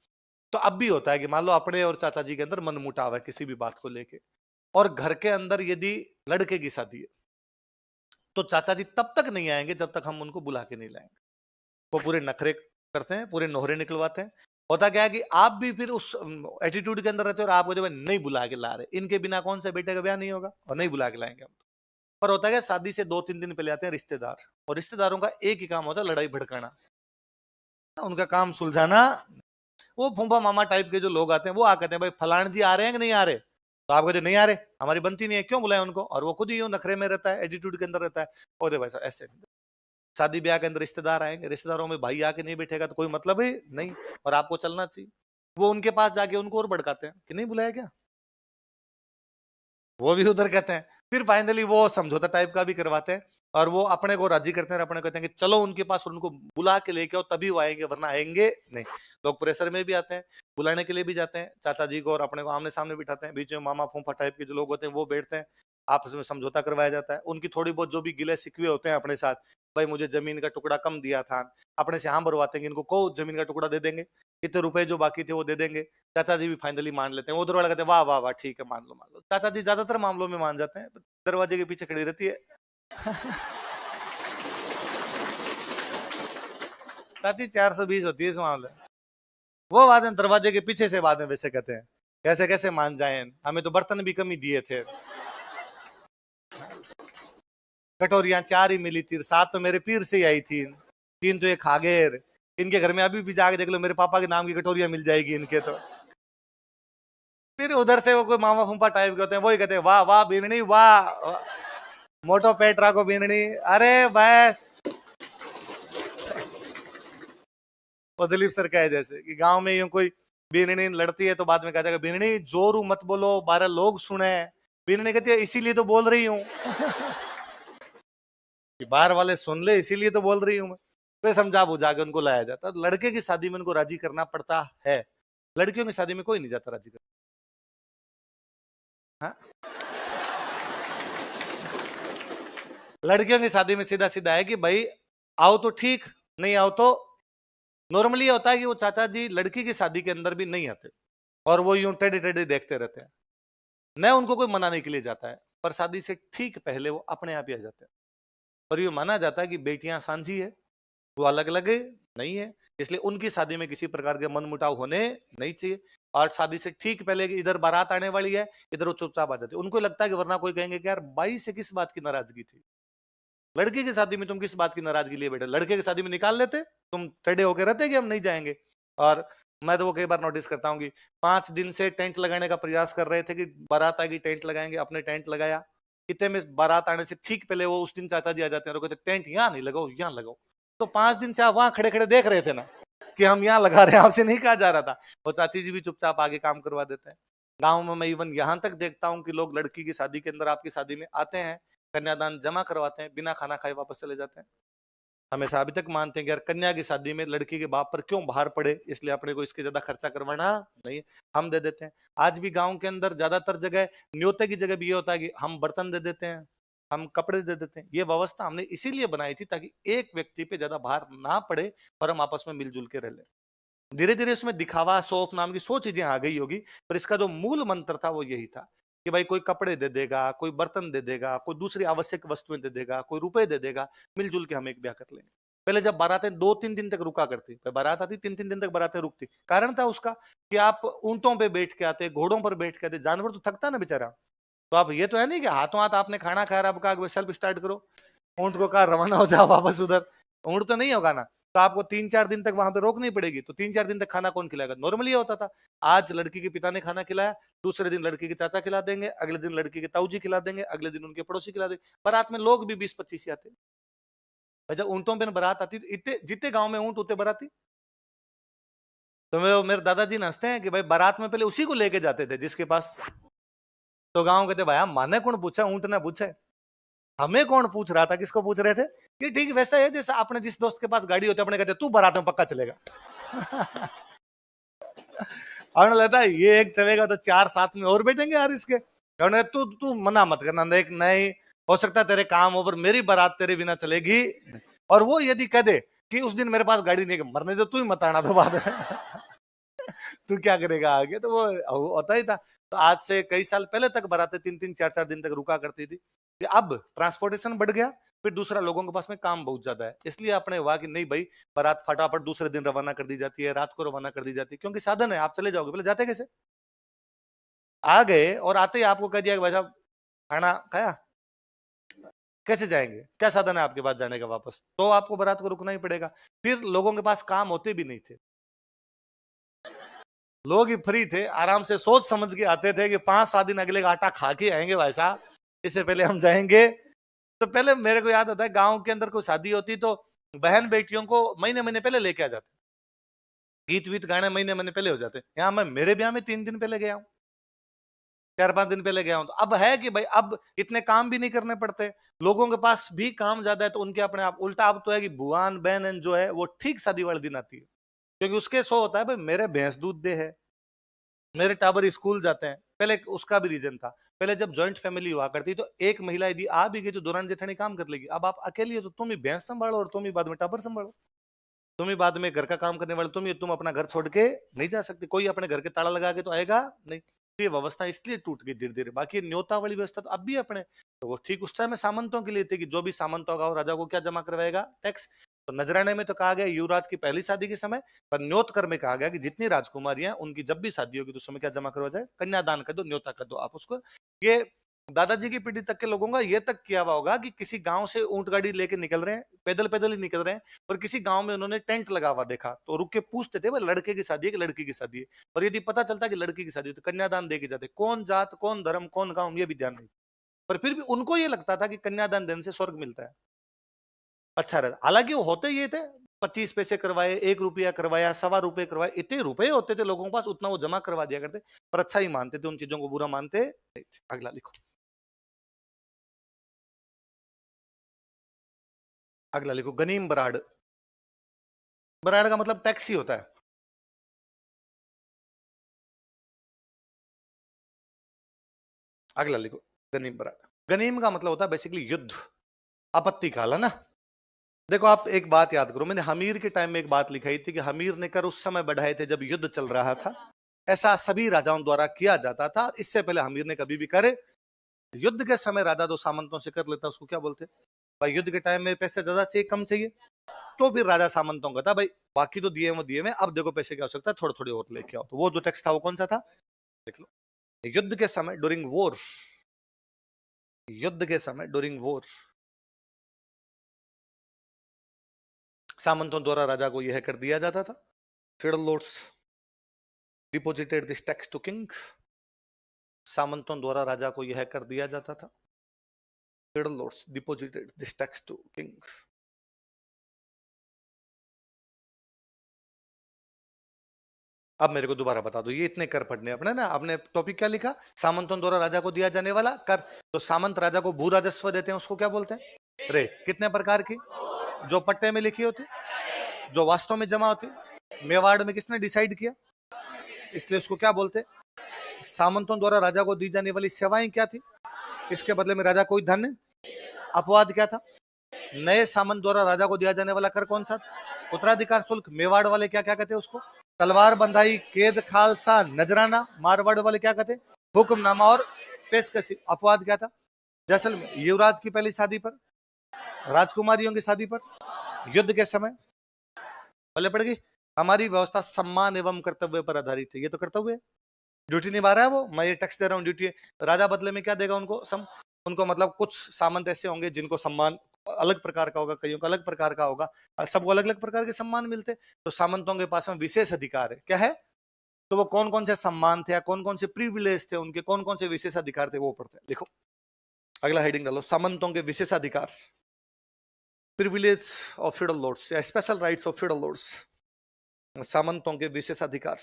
तो अब भी होता है कि मान लो अपने और चाचा जी के अंदर मनमुटाव है किसी भी बात को लेके, और घर के अंदर यदि लड़के की शादी है तो चाचा जी तब तक नहीं आएंगे जब तक हम उनको बुला के नहीं लाएंगे। वो पूरे नखरे करते हैं, पूरे नोहरे निकलवाते हैं। होता क्या है कि आप भी फिर उस एटीट्यूड के अंदर रहते हो और आपको जब नहीं बुला के ला रहे, इनके बिना कौन से बेटे का ब्याह नहीं होगा, और नहीं बुला के लाएंगे हम। पर होता है शादी से 2-3 दिन पहले आते हैं रिश्तेदार, और रिश्तेदारों का एक ही काम होता है लड़ाई भड़काना, उनका काम सुलझाना। वो फूफा मामा टाइप के जो लोग आते हैं वो आ कहते हैं भाई फलान जी आ रहे हैं कि नहीं आ रहे, तो आप कहते नहीं आ रहे, हमारी बनती नहीं है, क्यों बुलाए उनको, और वो खुद ही यूं नखरे में रहता है, एटीट्यूड के अंदर रहता है। और भाई साहब ऐसे शादी ब्याह के अंदर रिश्तेदार आएंगे, रिश्तेदारों में भाई आके नहीं बैठेगा तो कोई मतलब ही नहीं, और आपको चलना चाहिए। वो उनके पास जाके उनको और भड़काते हैं कि नहीं बुलाया क्या, वो भी उधर कहते हैं। फिर फाइनली वो समझौता टाइप का भी करवाते हैं, और वो अपने को राजी करते हैं, अपने कहते हैं कि चलो उनके पास और उनको बुला के लेके आओ तभी वो आएंगे, वरना आएंगे नहीं। लोग प्रेशर में भी आते हैं, बुलाने के लिए भी जाते हैं चाचा जी को, और अपने को आमने सामने बिठाते हैं, बीच में मामा फूफा टाइप के जो लोग होते हैं वो बैठते हैं, आपस में समझौता करवाया जाता है। उनकी थोड़ी बहुत जो भी गिले शिकवे होते हैं अपने साथ, भाई मुझे जमीन का टुकड़ा कम दिया था, अपने से हाँ भरवाते हैं, इनको को जमीन का टुकड़ा दे देंगे, इतने रुपए जो बाकी थे वो दे देंगे। चाचा जी भी फाइनली मान लेते हैं, उधर वाला कहते हैं वाह वाह वाह ठीक है मान लो मान लो। चाचा जी ज्यादातर मामलों में मान जाते हैं, दरवाजे के पीछे खड़ी रहती है चाची 420 होती है इस मामले में। वो बाद में दरवाजे के पीछे से बाद में वैसे कहते हैं कैसे कैसे मान जाए, हमें तो बर्तन भी कम ही दिए थे, कटोरियां 4 ही मिली थी, 7 तो मेरे पीर से ही आई थी, 3 तो ये खागेर, इनके घर में अभी भी जाके देख लो मेरे पापा के नाम की कटोरियां मिल जाएगी इनके तो। फिर उधर से वो कोई मामा फूफा टाइप के होते हैं, वही कहते हैं वाह वाह बीननी वाह, मोटो पेट को बीननी, अरे बस। वो दिलीप सर का है जैसे कि गांव में यूं कोई बीननी लड़ती है तो बाद में कहता है बीननी जोरू मत बोलो 12 लोग सुने, बीननी कहती है इसीलिए तो बोल रही हूँ कि बाहर वाले सुन ले इसीलिए तो बोल रही हूँ मैं। तो समझा बुझा के उनको लाया जाता। लड़के की शादी में उनको राजी करना पड़ता है, लड़कियों की शादी में कोई नहीं जाता राजी करना। हाँ? लड़कियों की शादी में सीधा सीधा है कि भाई आओ तो ठीक, नहीं आओ तो। नॉर्मली होता है कि वो चाचा जी लड़की की शादी के अंदर भी नहीं आते, और वो यूं टेढ़े टेढ़े देखते रहते हैं, न उनको कोई मनाने के लिए जाता है। पर शादी से ठीक पहले वो अपने आप ही आ जाते हैं। पर ये माना जाता है कि बेटियां सांझी है, वो अलग अलग नहीं है, इसलिए उनकी शादी में किसी प्रकार के मनमुटाव होने नहीं चाहिए। और शादी से ठीक पहले इधर बारात आने वाली है, इधर वो चुपचाप आ जाते, उनको लगता है कि वरना कोई कहेंगे कि यार बाई से किस बात की नाराजगी थी, लड़के की शादी में तुम किस बात की नाराजगी लिए बैठे, लड़के की शादी में निकाल लेते, तुम टेढ़े होकर रहते कि हम नहीं जाएंगे। और मैं तो वो कई बार नोटिस करता हूँ कि 5 दिन से टेंट लगाने का प्रयास कर रहे थे कि बारात आएगी टेंट लगाएंगे, अपने टेंट लगाया, कितने में बारात आने से ठीक पहले वो उस दिन चाचा जी आ जाते हैं और कहते टेंट यहाँ नहीं लगाओ यहाँ लगाओ। तो 5 दिन से आप वहां खड़े खड़े देख रहे थे ना कि हम यहाँ लगा रहे हैं, आपसे नहीं कहा जा रहा था। वो चाची जी भी चुपचाप आगे काम करवा देते हैं। गाँव में मैं इवन यहाँ तक देखता हूँ कि लोग लड़की की शादी के अंदर आपकी शादी में आते हैं, कन्यादान जमा करवाते हैं, बिना खाना खाए वापस चले जाते हैं। हमेशा अभी तक मानते हैं कि यार कन्या की शादी में लड़की के बाप पर क्यों बाहर पड़े, इसलिए अपने को इसके ज्यादा खर्चा करवाना नहीं, हम दे देते हैं। आज भी गांव के अंदर ज्यादातर जगह न्योते की जगह भी ये होता है कि हम बर्तन दे देते हैं, हम कपड़े दे देते हैं। ये व्यवस्था हमने इसीलिए बनाई थी ताकि एक व्यक्ति पे ज्यादा भार ना पड़े और हम आपस में मिलजुल के रह ले। धीरे धीरे उसमें दिखावा शौक नाम की 100 चीजें आ गई होगी, पर इसका जो मूल मंत्र था वो यही था कि भाई कोई कपड़े दे देगा, कोई बर्तन दे देगा, कोई दूसरी आवश्यक वस्तुएं दे देगा, कोई रुपए दे देगा, मिलजुल के हम एक ब्याह कर लेंगे। पहले जब बारातें 2-3 दिन तक रुका करती, बारात आती 3-3 दिन तक बारातें रुकती, कारण था उसका कि आप ऊंटों पे बैठ के आते, घोड़ों पर बैठ के आते, जानवर तो थकता ना बेचारा। तो आप ये तो है नहीं कि हाथों हाथ आपने खाना खाया, आप कहा सेल्फ स्टार्ट करो, ऊंट को कहा रवाना हो जाओ वापस उधर, ऊंट तो नहीं होगा ना। तो आपको 3-4 दिन तक वहां पे रोकनी पड़ेगी, तो 3-4 दिन तक खाना कौन खिलाएगा? नॉर्मली ये होता था, आज लड़की के पिता ने खाना खिलाया, दूसरे दिन लड़की के चाचा खिला देंगे, अगले दिन लड़की के ताऊ जी खिला देंगे, अगले दिन उनके पड़ोसी खिला देंगे। बारात में लोग भी 20-25 आते। जब ऊंटों पे बारात आती, इतने जितने गांव में ऊंट उतने बाराती। तो मेरे दादाजी हंसते हैं कि भाई बारात में पहले उसी को लेके जाते थे जिसके पास। तो गांव कहते भाई माने कौन पूछा, ऊंट ने पूछे, हमें कौन पूछ रहा था, किसको पूछ रहे थे? कि ठीक वैसा है जैसे आपने जिस दोस्त के पास गाड़ी होती है अपने कहते तू बारात में पक्का चलेगा। और लगता है ये एक चलेगा तो 4 साथ में और बैठेंगे यार इसके। तू तू मना मत करना, देख नहीं हो सकता तेरे काम हो पर मेरी बारात तेरे बिना चलेगी। और वो यदि कह दे कि उस दिन मेरे पास गाड़ी नहीं, मरने दो, तू ही मत आना तो बात है। तू क्या करेगा आगे, तो वो होता ही था। तो आज से कई साल पहले तक बारातें 3-3 4-4 दिन तक रुका करती थी। अब ट्रांसपोर्टेशन बढ़ गया, फिर दूसरा लोगों के पास में काम बहुत ज्यादा है, इसलिए आपने हुआ कि नहीं भाई बारात फटाफट दूसरे दिन रवाना कर दी जाती है, रात को रवाना कर दी जाती है, क्योंकि साधन है, आप चले जाओगे। पहले जाते कैसे? आ गए और आते ही आपको कह दिया कि भाई साहब खाना खाया, कैसे जाएंगे, क्या साधन है आपके पास जाने का वापस? तो आपको बारात को रुकना ही पड़ेगा। फिर लोगों के पास काम होते भी नहीं थे, लोग ही फ्री थे, आराम से सोच समझ के आते थे कि 5-7 दिन अगले का आटा खा के आएंगे भाई साहब, इससे पहले हम जाएंगे। तो पहले मेरे को याद आता है गांव के अंदर कोई शादी होती तो बहन बेटियों को महीने महीने पहले लेके आ जाते, गीत वीत गाने महीने महीने पहले हो जाते। यहाँ मैं मेरे ब्याह में 3 दिन पहले गया हूँ, 4-5 दिन पहले गया हूं। तो अब है कि भाई अब इतने काम भी नहीं करने पड़ते, लोगों के पास भी काम ज्यादा है, तो उनके अपने आप उल्टा अब तो है कि बुआन बहन जो है वो ठीक शादी वाले दिन आती है, क्योंकि उसके सो होता है भाई मेरे भैंस दूध दे है, मेरे टाबर स्कूल जाते हैं। पहले उसका भी रीजन था, पहले जब जॉइंट फैमिली हुआ करती तो एक महिला यदि आ भी गई तो दौरान जेठानी काम कर लेगी। अब आप अकेली हो तो तुम ही भैंस संभालो और तुम ही बाद में टाबर संभालो, तुम ही बाद में घर का काम करने वाले तुम ही, तुम अपना घर छोड़ के नहीं जा सकते, कोई अपने घर के ताला लगा के तो आएगा नहीं। तो ये व्यवस्था इसलिए टूट गई धीरे धीरे। बाकी न्योता वाली व्यवस्था तो अब भी अपने, तो वो ठीक उस समय सामंतों के लिए थी कि जो भी सामंत होगा वो राजा को क्या जमा करवाएगा, टैक्स। तो नजराने में तो कहा गया युवराज की पहली शादी के समय, पर न्योत कर में कहा गया कि जितनी राजकुमारियां उनकी जब भी शादी होगी तो उस समय क्या जमा करवा जाए, कन्यादान कर दो, न्योता कर दो आप उसको। ये दादाजी की पीढ़ी तक के लोगों का ये तक किया हुआ होगा कि किसी गांव से ऊंट गाड़ी लेके निकल रहे हैं, पैदल पैदल ही निकल रहे हैं, और किसी गांव में उन्होंने टेंट लगा हुआ देखा तो रुक के पूछते थे भाई लड़के की शादी है कि लड़की की शादी है, और यदि पता चलता कि लड़की की शादी है तो कन्यादान दे के जाते। कौन जात कौन धर्म कौन गांव ये भी ध्यान नहीं, पर फिर भी उनको ये लगता था कि कन्यादान देने से स्वर्ग मिलता है, अच्छा रहता। हालांकि वो होते ये थे, 25 पैसे करवाए, 1 रुपया करवाया, ₹1.25 करवाए, इतने रुपए होते थे लोगों के पास, उतना वो जमा करवा दिया करते, पर अच्छा ही मानते थे, उन चीजों को बुरा मानते नहीं थे। अगला लिखो, अगला लिखो, गनीम बराड़। बराड़ का मतलब टैक्सी होता है। अगला लिखो, गनीम बराड़। गनीम का मतलब होता है बेसिकली युद्ध, आपत्ति काल, है ना। देखो आप एक बात याद करो, मैंने हमीर के टाइम में एक बात लिखाई थी कि हमीर ने कर उस समय बढ़ाए थे जब युद्ध चल रहा था, ऐसा सभी राजाओं द्वारा किया जाता था, इससे पहले हमीर ने कभी भी करे युद्ध के समय राजा तो सामंतों से कर लेता, उसको क्या बोलते? भाई युद्ध के टाइम में पैसे ज्यादा चाहिए कम चाहिए, तो फिर राजा सामंतों का था भाई बाकी तो दिए वो दिए में, अब देखो पैसे क्या हो सकता है, थोड़े थोड़े और लेके आओ। तो वो जो टैक्स था वो कौन सा था, देख लो। युद्ध के समय ड्यूरिंग वॉर, युद्ध के समय ड्यूरिंग वॉर सामंतों द्वारा राजा को यह कर दिया जाता था। Federal lords deposited this tax to king, सामंतों द्वारा राजा को यह कर दिया जाता था। Federal lords deposited this tax to king. अब मेरे को दोबारा बता दो, ये इतने कर पढ़ने अपने ना, आपने टॉपिक क्या लिखा, सामंतों द्वारा राजा को दिया जाने वाला कर। तो सामंत राजा को भू राजस्व देते हैं, उसको क्या बोलते हैं, रे। कितने प्रकार की, जो पट्टे में लिखी होती, जो वास्तव में जमा होती। मेवाड़ में किसने डिसाइड किया, इसलिए उसको क्या बोलते हैं। सामंतों द्वारा राजा को दी जाने वाली सेवाएं क्या थी, इसके बदले में राजा कोई धन, अपवाद क्या था। नए सामंत द्वारा राजा को दिया जाने वाला कर कौन सा, उत्तराधिकार शुल्क। मेवाड़ वाले क्या क्या कहते हैं उसको, तलवार बंधाई, केद खालसा, नजराना। मारवाड़ वाले क्या कहते, हुक्मनामा और पेशकशी। अपवाद क्या था, जैसलमेर युवराज की पहली शादी पर, राजकुमारियों की शादी पर, युद्ध के समय। भले पड़ गई। हमारी व्यवस्था सम्मान एवं कर्तव्य पर आधारित है, ये तो कर्तव्य है, ड्यूटी निभा रहा है वो, मैं ये टैक्स दे रहा हूँ ड्यूटी है। राजा बदले में क्या देगा उनको, उनको मतलब कुछ सामंत ऐसे होंगे जिनको सम्मान अलग प्रकार का होगा, कईयों का अलग प्रकार का होगा, सबको अलग अलग प्रकार के सम्मान मिलते। तो सामंतों के पास में विशेष अधिकार है, क्या है, तो वो कौन कौन से सम्मान थे या कौन कौन से प्रिविलेज थे उनके, कौन कौन से विशेष अधिकार थे वो पढ़ते हैं। देखो अगला हेडिंग डालो, सामंतों के विशेषाधिकार, प्रिविलेज ऑफ फ्यूडल लॉर्ड्स या special rights of feudal lords, सामंतों के विशेषाधिकार।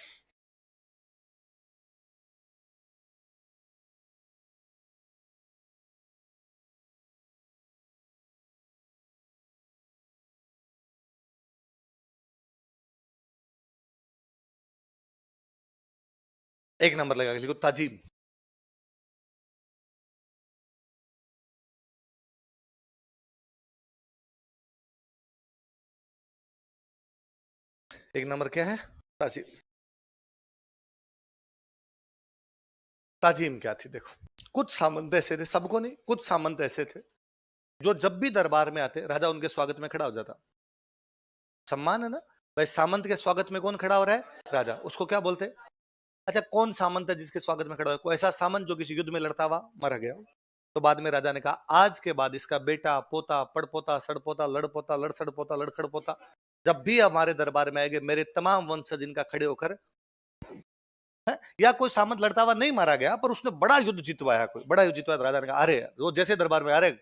एक नंबर लगा लिखो ताजीम। एक नंबर क्या है, ताजीम। ताजीम क्या थी, देखो कुछ सामंत ऐसे थे, सबको नहीं, कुछ सामंत ऐसे थे जो जब भी दरबार में आते राजा उनके स्वागत में खड़ा हो जाता। सम्मान है ना भाई, सामंत के स्वागत में कौन खड़ा हो रहा है, राजा, उसको क्या बोलते हैं। अच्छा कौन सामंत है जिसके स्वागत में खड़ा हो, कोई ऐसा सामंत जो किसी युद्ध में लड़ता हुआ मर गया हो। तो बाद में राजा ने कहा आज के बाद इसका बेटा पोता पड़पोता सड़पोता लड़पोता लड़ सड़पोता लड़खड़पोता जब भी हमारे दरबार में आएंगे, मेरे तमाम वंशज इनका खड़े होकर है? या कोई सामंत लड़ता हुआ नहीं मारा गया पर उसने बड़ा युद्ध जितवाया, कोई बड़ा युद्ध जितवाया, तो राजा ने कहा अरे वो जैसे दरबार में, अरे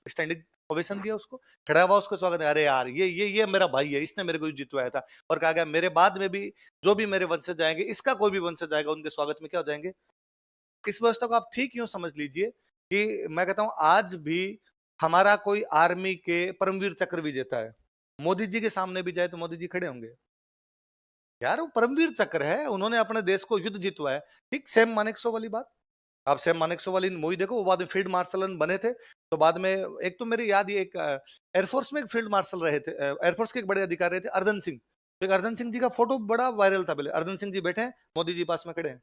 स्टैंडिंग ओवेशन दिया उसको, खड़ा हुआ उसको स्वागत है, अरे यार ये मेरा भाई है, इसने मेरे को युद्ध जितवाया था। और कहा गया मेरे बाद में भी जो भी मेरे वंशज जाएंगे, इसका कोई भी वंशज जाएगा उनके स्वागत में क्या हो जाएंगे। इस व्यवस्था को आप ठीक यूं समझ लीजिए कि मैं कहता हूं आज भी हमारा कोई आर्मी के परमवीर चक्र विजेता है, मोदी जी के सामने भी जाए तो मोदी जी खड़े होंगे, यार वो परमवीर चक्र है, उन्होंने अपने देश को युद्ध जितवाया। ठीक सेम मानेकशॉ वाली बात, आप सेम मानेकशॉ वाली मूवी देखो, वो बाद में फील्ड मार्शल बने थे। तो बाद में एक तो मेरी याद, ये एक एयरफोर्स में एक फील्ड मार्शल रहे थे, एयरफोर्स के एक बड़े अधिकारी रहे थे अर्जन सिंह। तो एक अर्जन सिंह जी का फोटो बड़ा वायरल था, पहले अर्जन सिंह जी बैठे हैं, मोदी जी पास में खड़े हैं।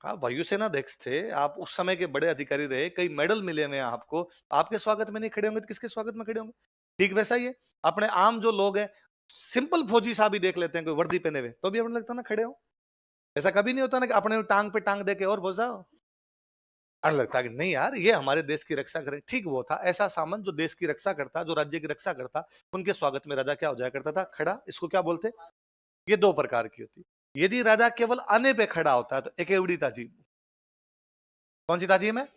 हाँ वायुसेना अध्यक्ष थे आप, उस समय के बड़े अधिकारी रहे, कई मेडल मिले हुए हैं आपको, आपके स्वागत में नहीं खड़े होंगे तो किसके स्वागत में खड़े होंगे। ठीक वैसा ही है, अपने आम जो लोग हैं, सिंपल फौजी साहब भी देख लेते हैं कोई वर्दी पहने हुए, तो भी अपने लगता ना खड़े हो। ऐसा कभी नहीं होता ना कि अपने टांग पे टांग दे के और बोझाओ, लगता है कि नहीं यार ये हमारे देश की रक्षा करें। ठीक वो था ऐसा सामंत जो देश की रक्षा करता, जो राज्य की रक्षा करता, उनके स्वागत में राजा क्या हो जाया करता था, खड़ा। इसको क्या बोलते, ये दो प्रकार की होती। यदि राजा केवल आने पे खड़ा होता है तो एक एवड़ी ताजीम। कौन सी ताजीम है,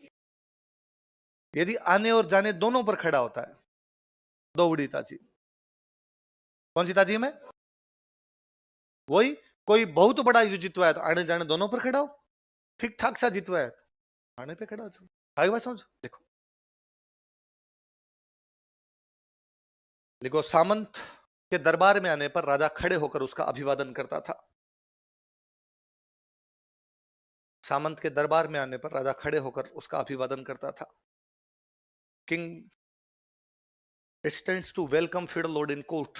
यदि आने और जाने दोनों पर खड़ा होता है, दो उड़ी ताजीम। कौन सी ताजीम है, वही कोई बहुत बड़ा युद्ध जितवाया तो आने जाने दोनों पर खड़ा हो, ठीक ठाक सा जितवाया तो आने पे खड़ा हो। आगे बात समझो, देखो देखो सामंत के दरबार में आने पर राजा खड़े होकर उसका अभिवादन करता था। सामंत के दरबार में आने पर राजा खड़े होकर उसका अभिवादन करता था। King stands to welcome feudal lord in court.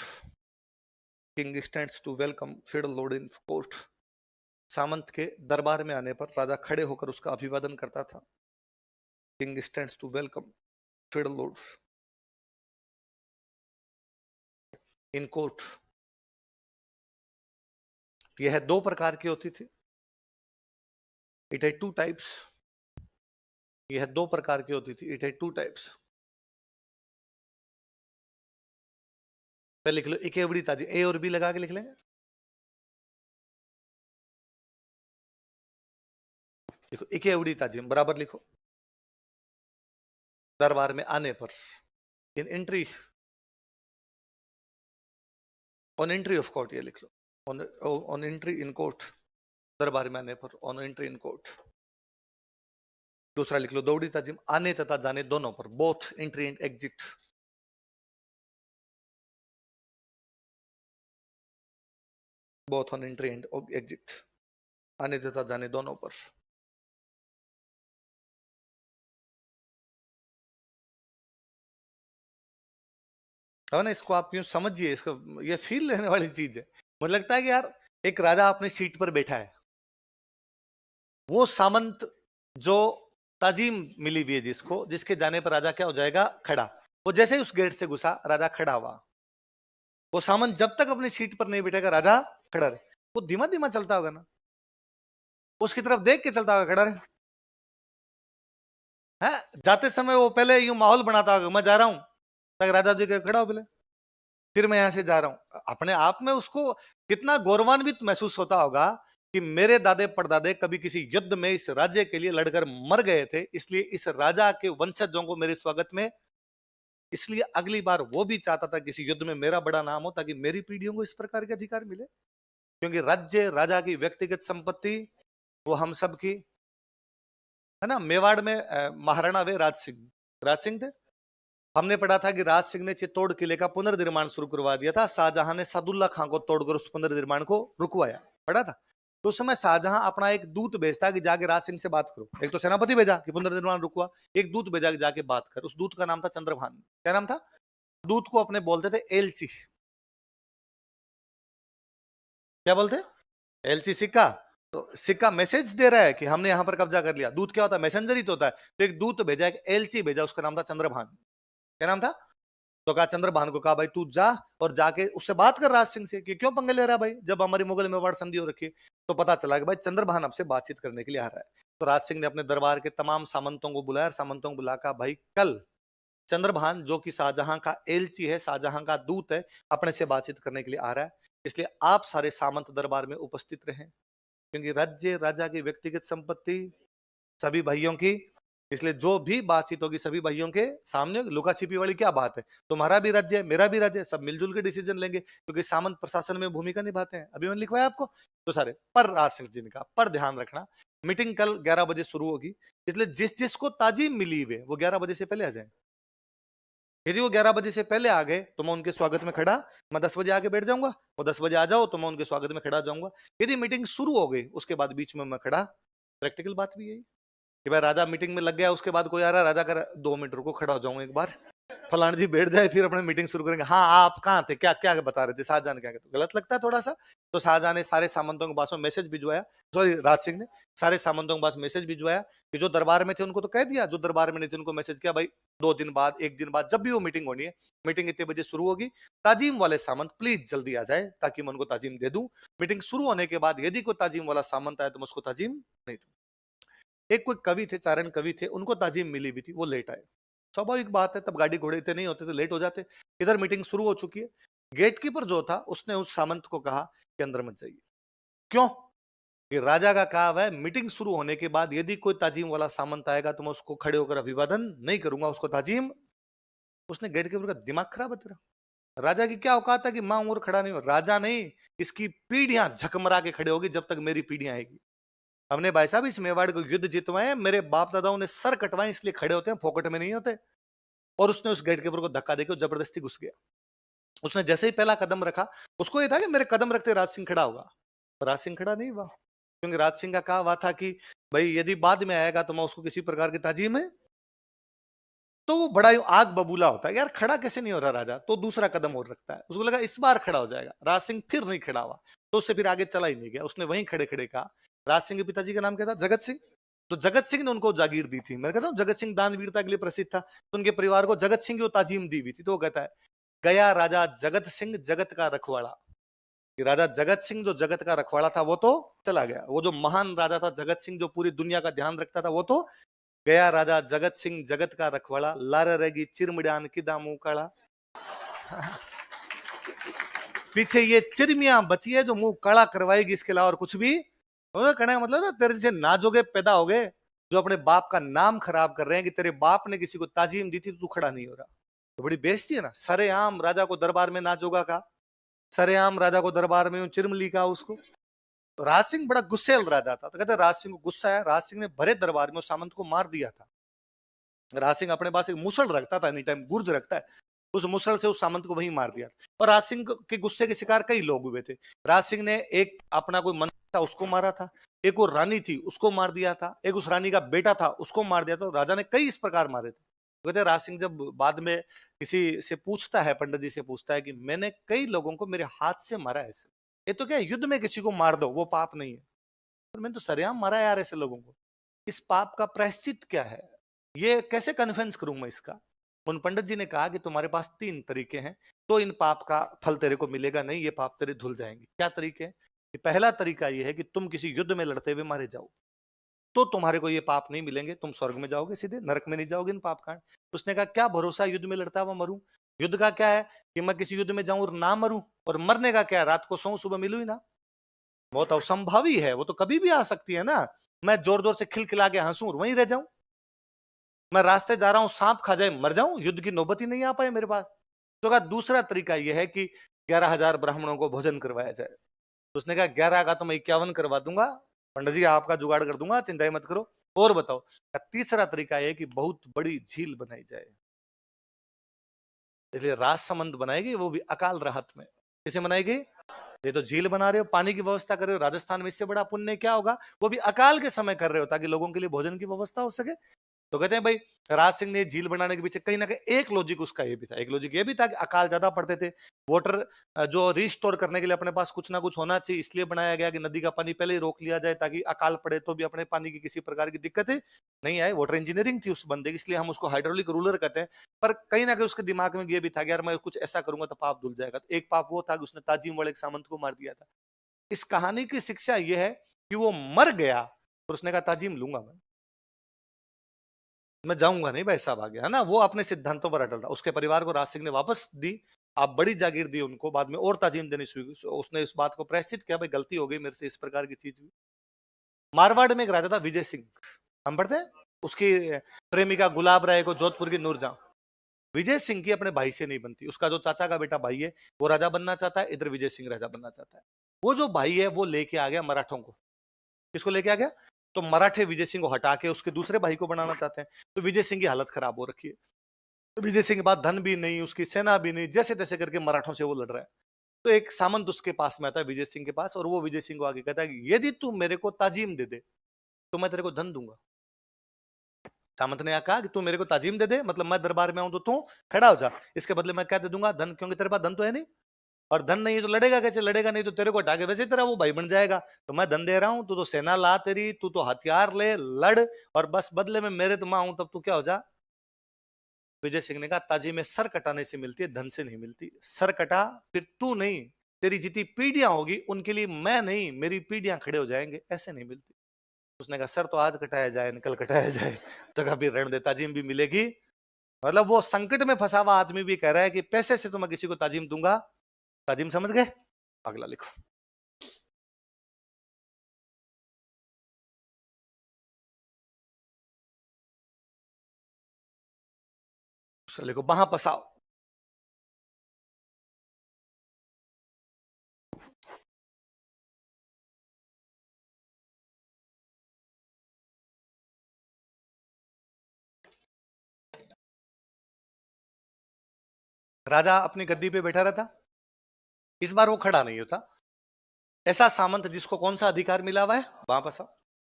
King stands to welcome feudal lord in court. सामंत के दरबार में आने पर राजा खड़े होकर उसका अभिवादन करता था। King stands to welcome feudal lords in court. यह दो प्रकार की होती थी. It had two types. यह दो प्रकार की होती थी. It had two types. पहले लिख लो एक एवड़ी ताजी. ए और बी लगा के लिख लेंगे. देखो एक एवड़ी ताजी बराबर लिखो. दरबार में आने पर in entry on entry of court ये लिख लो. On entry in court. दरबार में आने पर ऑन एंट्री इन कोर्ट. दूसरा लिख लो दौड़ी ताजिम आने तथा जाने दोनों पर. Both entry and exit. Both on entry and exit. आने तथा जाने दोनों पर. है ना. इसको आप यूं समझिए. इसको ये फील लेने वाली चीज है. मुझे लगता है कि यार एक राजा अपनी सीट पर बैठा है. वो सामंत जो ताजीम मिली हुई है जिसको, जिसके जाने पर राजा क्या हो जाएगा, खड़ा. वो जैसे ही उस गेट से घुसा राजा खड़ा हुआ. वो सामंत जब तक अपनी सीट पर नहीं बैठेगा राजा खड़ा रहे. वो धीमा धीमा चलता होगा ना, उसकी तरफ देख के चलता होगा, खड़ा रहे. है जाते समय वो पहले यूं माहौल बनाता होगा, मैं जा रहा हूं तक राजा जी के खड़ा हो पहले, फिर मैं यहां से जा रहा हूं. अपने आप में उसको कितना गौरवान्वित महसूस होता होगा कि मेरे दादे परदादे कभी किसी युद्ध में इस राज्य के लिए लड़कर मर गए थे, इसलिए इस राजा के वंशजों को मेरे स्वागत में, इसलिए अगली बार वो भी चाहता था किसी युद्ध में मेरा बड़ा नाम हो ताकि मेरी पीढ़ियों को इस प्रकार के अधिकार मिले. क्योंकि राज्य राजा की व्यक्तिगत संपत्ति वो हम सब की है ना. मेवाड़ में महाराणा वे राज सिंह थे. हमने पढ़ा था कि राज सिंह ने चित्तौड़ किले का पुनर्निर्माण शुरू करवा दिया था. शाहजहां ने सादुल्ला खां को तोड़कर उस पुनर्निर्माण को रुकवाया. पढ़ा था. तो उस समय शाहजहां अपना एक दूत भेजता कि जाके राज सिंह से बात करो. एक तो सेनापति भेजा कि पुनर्निर्माण रुकवा, एक दूत भेजा कि जाके बात कर. उस दूत का नाम था चंद्रभान. क्या नाम था? दूत को अपने बोलते थे एलची. क्या बोलते? एलची सिक्का. तो सिक्का मैसेज दे रहा है कि हमने यहां पर कब्जा कर लिया. दूत क्या होता है? मैसेंजर ही तो होता है. तो एक दूत भेजा, एक एलची भेजा, उसका नाम था चंद्रभान. क्या नाम था? तो कहा चंद्रभान को, कहा भाई तू जा और जाके उससे बात कर राज सिंह से कि क्यों पंगे ले रहा है भाई, जब हमारी मुगल मेवाड़ संधि हो रखी. तो पता चला कि भाई चंद्रभान आपसे बातचीत करने के लिए आ रहा है. तो राज सिंह ने अपने दरबार के तमाम सामंतों को बुलाया. सामंतों को बुलाकर भाई कल चंद्रभान जो कि शाहजहां का एलची है, शाहजहां का दूत है, अपने से बातचीत करने के लिए आ रहा है. इसलिए आप सारे सामंत दरबार में उपस्थित रहें, क्योंकि राज्य राजा की व्यक्तिगत संपत्ति सभी भाइयों की. इसलिए जो भी बातचीत होगी सभी भाइयों के सामने. लुका छिपी वाली क्या बात है? तुम्हारा भी राज्य है, मेरा भी राज्य है, सब मिलजुल के डिसीजन लेंगे, क्योंकि सामंत प्रशासन में भूमिका निभाते हैं. अभी मैंने लिखवाया आपको. तो सारे पर राज सिंह जी का पर ध्यान रखना, मीटिंग कल 11 बजे शुरू होगी. इसलिए जिस जिसको ताजीम मिली हुई वो 11 बजे से पहले आ जाए. यदि वो 11 बजे से पहले आ गए तो मैं उनके स्वागत में खड़ा, मैं 10 बजे आके बैठ जाऊंगा. वो 10 बजे आ जाओ तो मैं उनके स्वागत में खड़ा जाऊंगा. यदि मीटिंग शुरू हो गई उसके बाद बीच में मैं खड़ा. प्रैक्टिकल बात भी यही कि भाई राजा मीटिंग में लग गया, उसके बाद कोई आ रहा, राजा कर 2 मिनट रुको, खड़ा हो जाऊंगा एक बार, फलान जी बैठ जाए, फिर अपने मीटिंग शुरू करेंगे. हाँ आप कहाँ थे, क्या क्या बता रहे थे, शाहजहां क्या कहते. गलत लगता है थोड़ा सा. तो शाहजहां ने सारे सामंतों के पास में मैसेज भिजवाया, सॉरी राज सिंह ने सारे सामंतों के पास मैसेज भिजवाया कि जो दरबार में थे उनको तो कह दिया, जो दरबार में नहीं थे उनको मैसेज किया भाई 2 दिन बाद, 1 दिन बाद, जब भी वो मीटिंग होनी है, मीटिंग इतने बजे शुरू होगी, ताजीम वाले सामंत प्लीज जल्दी आ जाए ताकि मैं उनको ताजीम दे दूं. मीटिंग शुरू होने के बाद यदि कोई ताजीम वाला सामंत आए तो मैं उसको ताजीम नहीं दूं. एक कोई कवि थे, चारण कवि थे, उनको ताजीम मिली हुई थी, वो लेट आए. स्वाभाविक बात है, तब गाड़ी घोड़े इतने नहीं होते थे, लेट हो जाते. इधर मीटिंग शुरू हो चुकी है. गेटकीपर जो था उसने उस सामंत को कहा कि अंदर मत जाइए. क्यों? कि राजा का कहा हुआ है मीटिंग शुरू होने के बाद यदि कोई ताजीम वाला सामंत आएगा तो मैं उसको खड़े होकर अभिवादन नहीं करूंगा, उसको ताजीम. उसने गेटकीपर का दिमाग खराब है तेरा. राजा की क्या औकात है कि मां और खड़ा नहीं हो. राजा नहीं, इसकी पीढ़ियां झकमरा के खड़े होगी जब तक मेरी पीढ़ियां आएगी. हमने भाई साहब इस मेवाड़ को युद्ध जितवाए, मेरे बाप दादाओं ने सर कटवाए, इसलिए खड़े होते हैं, फोकट में नहीं होते. और उसने उस गेटकीपर को धक्का देकर जबरदस्ती घुस गया. उसने जैसे ही पहला कदम रखा, उसको ये था कि मेरे कदम रखते राज सिंह खड़ा होगा. राज सिंह खड़ा नहीं हुआ, क्योंकि राज सिंह का कहा हुआ था कि भाई यदि बाद में आएगा तो मैं उसको किसी प्रकार की ताजीम है. तो वो बड़ा आग बबूला होता है, यार खड़ा कैसे नहीं हो रहा राजा. तो दूसरा कदम और रखता है, उसको लगा इस बार खड़ा हो जाएगा. राज सिंह फिर नहीं खड़ा हुआ, तो उससे फिर आगे चला ही नहीं गया. उसने वहीं खड़े खड़े कहा. राज सिंह के पिताजी का नाम क्या था? जगत सिंह. तो जगत सिंह ने उनको जागीर दी थी। मैं कहता हूँ जगत सिंह दानवीरता के लिए प्रसिद्ध था, तो उनके परिवार को जगत सिंह की ताजीम दी हुई थी। तो वो कहता है, गया राजा जगत सिंह जगत का रखवाड़ा। कि राजा जगत सिंह जो जगत का रखवाड़ा था वो तो चला गया, वो जो महान राजा था जगत सिंह जो पूरी दुनिया का ध्यान रखता था वो तो गया। राजा जगत सिंह जगत का रखवाड़ा, लार रहेगी चिरमिडान की दामू काला। पीछे ये चिरमिया बची है जो मुंह काला करवाएगी, इसके अलावा और कुछ भी कहने का मतलब ना, तेरे जैसे नाजोगे पैदा हो गए जो अपने बाप का नाम खराब कर रहे हैं कि तेरे बाप ने किसी को ताजीम दी थी तो तू खड़ा नहीं हो रहा, तो बड़ी बेइज्जती है ना। सरेआम राजा को दरबार में नाचोगा का, सरेआम राजा को दरबार में चिरमली का उसको। तो राज सिंह बड़ा गुस्सेल राजा था, तो कहते राज सिंह को गुस्सा है, राज सिंह ने भरे दरबार में उस सामंत को मार दिया था। राज सिंह अपने पास एक मुसल रखता था, एनी टाइम गुर्ज रखता है, उस मुसल से उस सामंत को वहीं मार दिया। और राज सिंह के गुस्से के शिकार कई लोग हुए थे। राज सिंह ने एक अपना कोई मंत्री था उसको मारा था, एक वो रानी थी उसको मार दिया था, एक उस रानी का बेटा था उसको मार दिया था। राजा ने कई इस प्रकार मारे थे। कहते राज सिंह जब बाद में किसी से पूछता है, पंडित जी से पूछता है कि मैंने कई लोगों को मेरे हाथ से मारा ऐसे, ये तो क्या युद्ध में किसी को मार दो वो पाप नहीं है, पर मैंने तो सरेआम मारा यार ऐसे लोगों को, इस पाप का प्रायश्चित क्या है, ये कैसे कन्फ्रेंस करूं मैं इसका। उन पंडित जी ने कहा कि तुम्हारे पास 3 तरीके हैं, तो इन पाप का फल तेरे को मिलेगा नहीं, ये पाप तेरे धुल जाएंगे। क्या तरीके हैं? पहला तरीका ये है कि तुम किसी युद्ध में लड़ते हुए मारे जाओ, तो तुम्हारे को ये पाप नहीं मिलेंगे, तुम स्वर्ग में जाओगे सीधे, नरक में नहीं जाओगे इन पाप कांड। उसने कहा क्या भरोसा युद्ध में लड़ता हुआ मरूं, युद्ध का क्या है कि मैं किसी युद्ध में जाऊं और ना मरूं, और मरने का क्या है, रात को सोऊं सुबह मिलूं ही ना, बहुत असंभावी है, वो तो कभी भी आ सकती है ना। मैं जोर जोर से खिलखिला के हंसूं और वहीं रह जाऊं, मैं रास्ते जा रहा हूं सांप खा जाए मर जाऊं, युद्ध की नौबत ही नहीं आ पाए मेरे पास। तो कहा दूसरा तरीका यह है कि 11,000 ब्राह्मणों को भोजन करवाया जाए। तो उसने कहा 11 का तो मैं 51 करवा दूंगा, पंडित जी आपका जुगाड़ कर दूंगा, चिंता ही मत करो। और बताओ। तीसरा तरीका यह कि बहुत बड़ी झील बनाई जाए, इसलिए राजसमंद बनाएगी, वो भी अकाल राहत में। कैसे बनाएगी? ये तो झील बना रहे हो, पानी की व्यवस्था कर रहे हो, राजस्थान में इससे बड़ा पुण्य क्या होगा, वो भी अकाल के समय कर रहे हो ताकि लोगों के लिए भोजन की व्यवस्था हो सके। तो कहते हैं भाई राज सिंह ने झील बनाने के पीछे कहीं ना कहीं एक लॉजिक उसका ये भी था, एक लॉजिक ये भी था कि अकाल ज्यादा पड़ते थे, वाटर जो रिस्टोर करने के लिए अपने पास कुछ ना कुछ होना चाहिए, इसलिए बनाया गया कि नदी का पानी पहले ही रोक लिया जाए ताकि अकाल पड़े तो भी अपने पानी की किसी प्रकार की दिक्कत नहीं आए। वाटर इंजीनियरिंग थी उस बंदे की, इसलिए हम उसको हाइड्रोलिक रूलर कहते हैं। पर कहीं ना कहीं उसके दिमाग में ये भी था कि यार मैं कुछ ऐसा करूंगा तो पाप धुल जाएगा। तो एक पाप वो था कि उसने ताजीम वाले सामंत को मार दिया था। इस कहानी की शिक्षा यह है कि वो मर गया और उसने कहा ताजीम लूंगा मैं जाऊंगा नहीं भाई साहब, आ गया है ना, वो अपने सिद्धांतों पर अटल था। उसके परिवार को राज सिंह ने वापस दी, आप बड़ी जागीर दी उनको, बाद में और ताजीम देनी शुरू, उसने इस बात को प्रायश्चित किया भाई गलती हो गई मेरे से, इस प्रकार की चीज हुई। मारवाड़ में एक राजा था विजय सिंह, हम पढ़ते हैं, उसकी प्रेमिका गुलाब राय को जोधपुर की नूरजहां। विजय सिंह की अपने भाई से नहीं बनती, उसका जो चाचा का बेटा भाई है वो राजा बनना चाहता है, इधर विजय सिंह राजा बनना चाहता है। वो जो भाई है वो लेके आ गया मराठों को, किसको लेके आ गया, तो मराठे विजय सिंह को हटा के उसके दूसरे भाई को बनाना चाहते हैं। तो विजय सिंह की हालत खराब हो रखी है, तो विजय सिंह के पास धन भी नहीं, उसकी सेना भी नहीं, जैसे तैसे करके मराठों से वो लड़ रहा है। तो एक सामंत उसके पास में आता है विजय सिंह के पास, और वो विजय सिंह को आगे कहता है यदि तू मेरे को ताजीम दे दे तो मैं तेरे को धन दूंगा। सामंत ने कहा कि तू मेरे को ताजीम दे दे, मतलब मैं दरबार में आऊं तो तू खड़ा हो जा, इसके बदले मैं क्या दे दूंगा, धन, क्योंकि तेरे पास धन तो है नहीं, और धन नहीं है तो लड़ेगा कैसे, लड़ेगा नहीं तो तेरे को हटा के वैसे तेरा वो भाई बन जाएगा। तो मैं धन दे रहा हूं, तू तो सेना ला तेरी, तू तो हथियार ले लड़, और बस बदले में मेरे तो मैं आऊं तब तू क्या हो जा। विजय सिंह ने कहा ताजी में सर कटाने से मिलती है, धन से नहीं मिलती। सर कटा फिर तू नहीं, तेरी जितनी पीढ़ियां होगी उनके लिए मैं नहीं, मेरी पीढ़ियां खड़े हो जाएंगे, ऐसे नहीं मिलती। उसने कहा सर तो आज कटाया जाए कल कटाया जाए, तो कभी रण दे ताजीम भी मिलेगी। मतलब वो संकट में फंसा हुआ आदमी भी कह रहा है कि पैसे से तो मैं किसी को ताजीम दूंगा। ताजीम समझ गए? अगला लिखो, लिखो वहां पसाओ। राजा अपनी गद्दी पे बैठा रहता, इस बार वो खड़ा नहीं होता। ऐसा सामंत जिसको कौन सा अधिकार मिला हुआ है वहां पसाओ।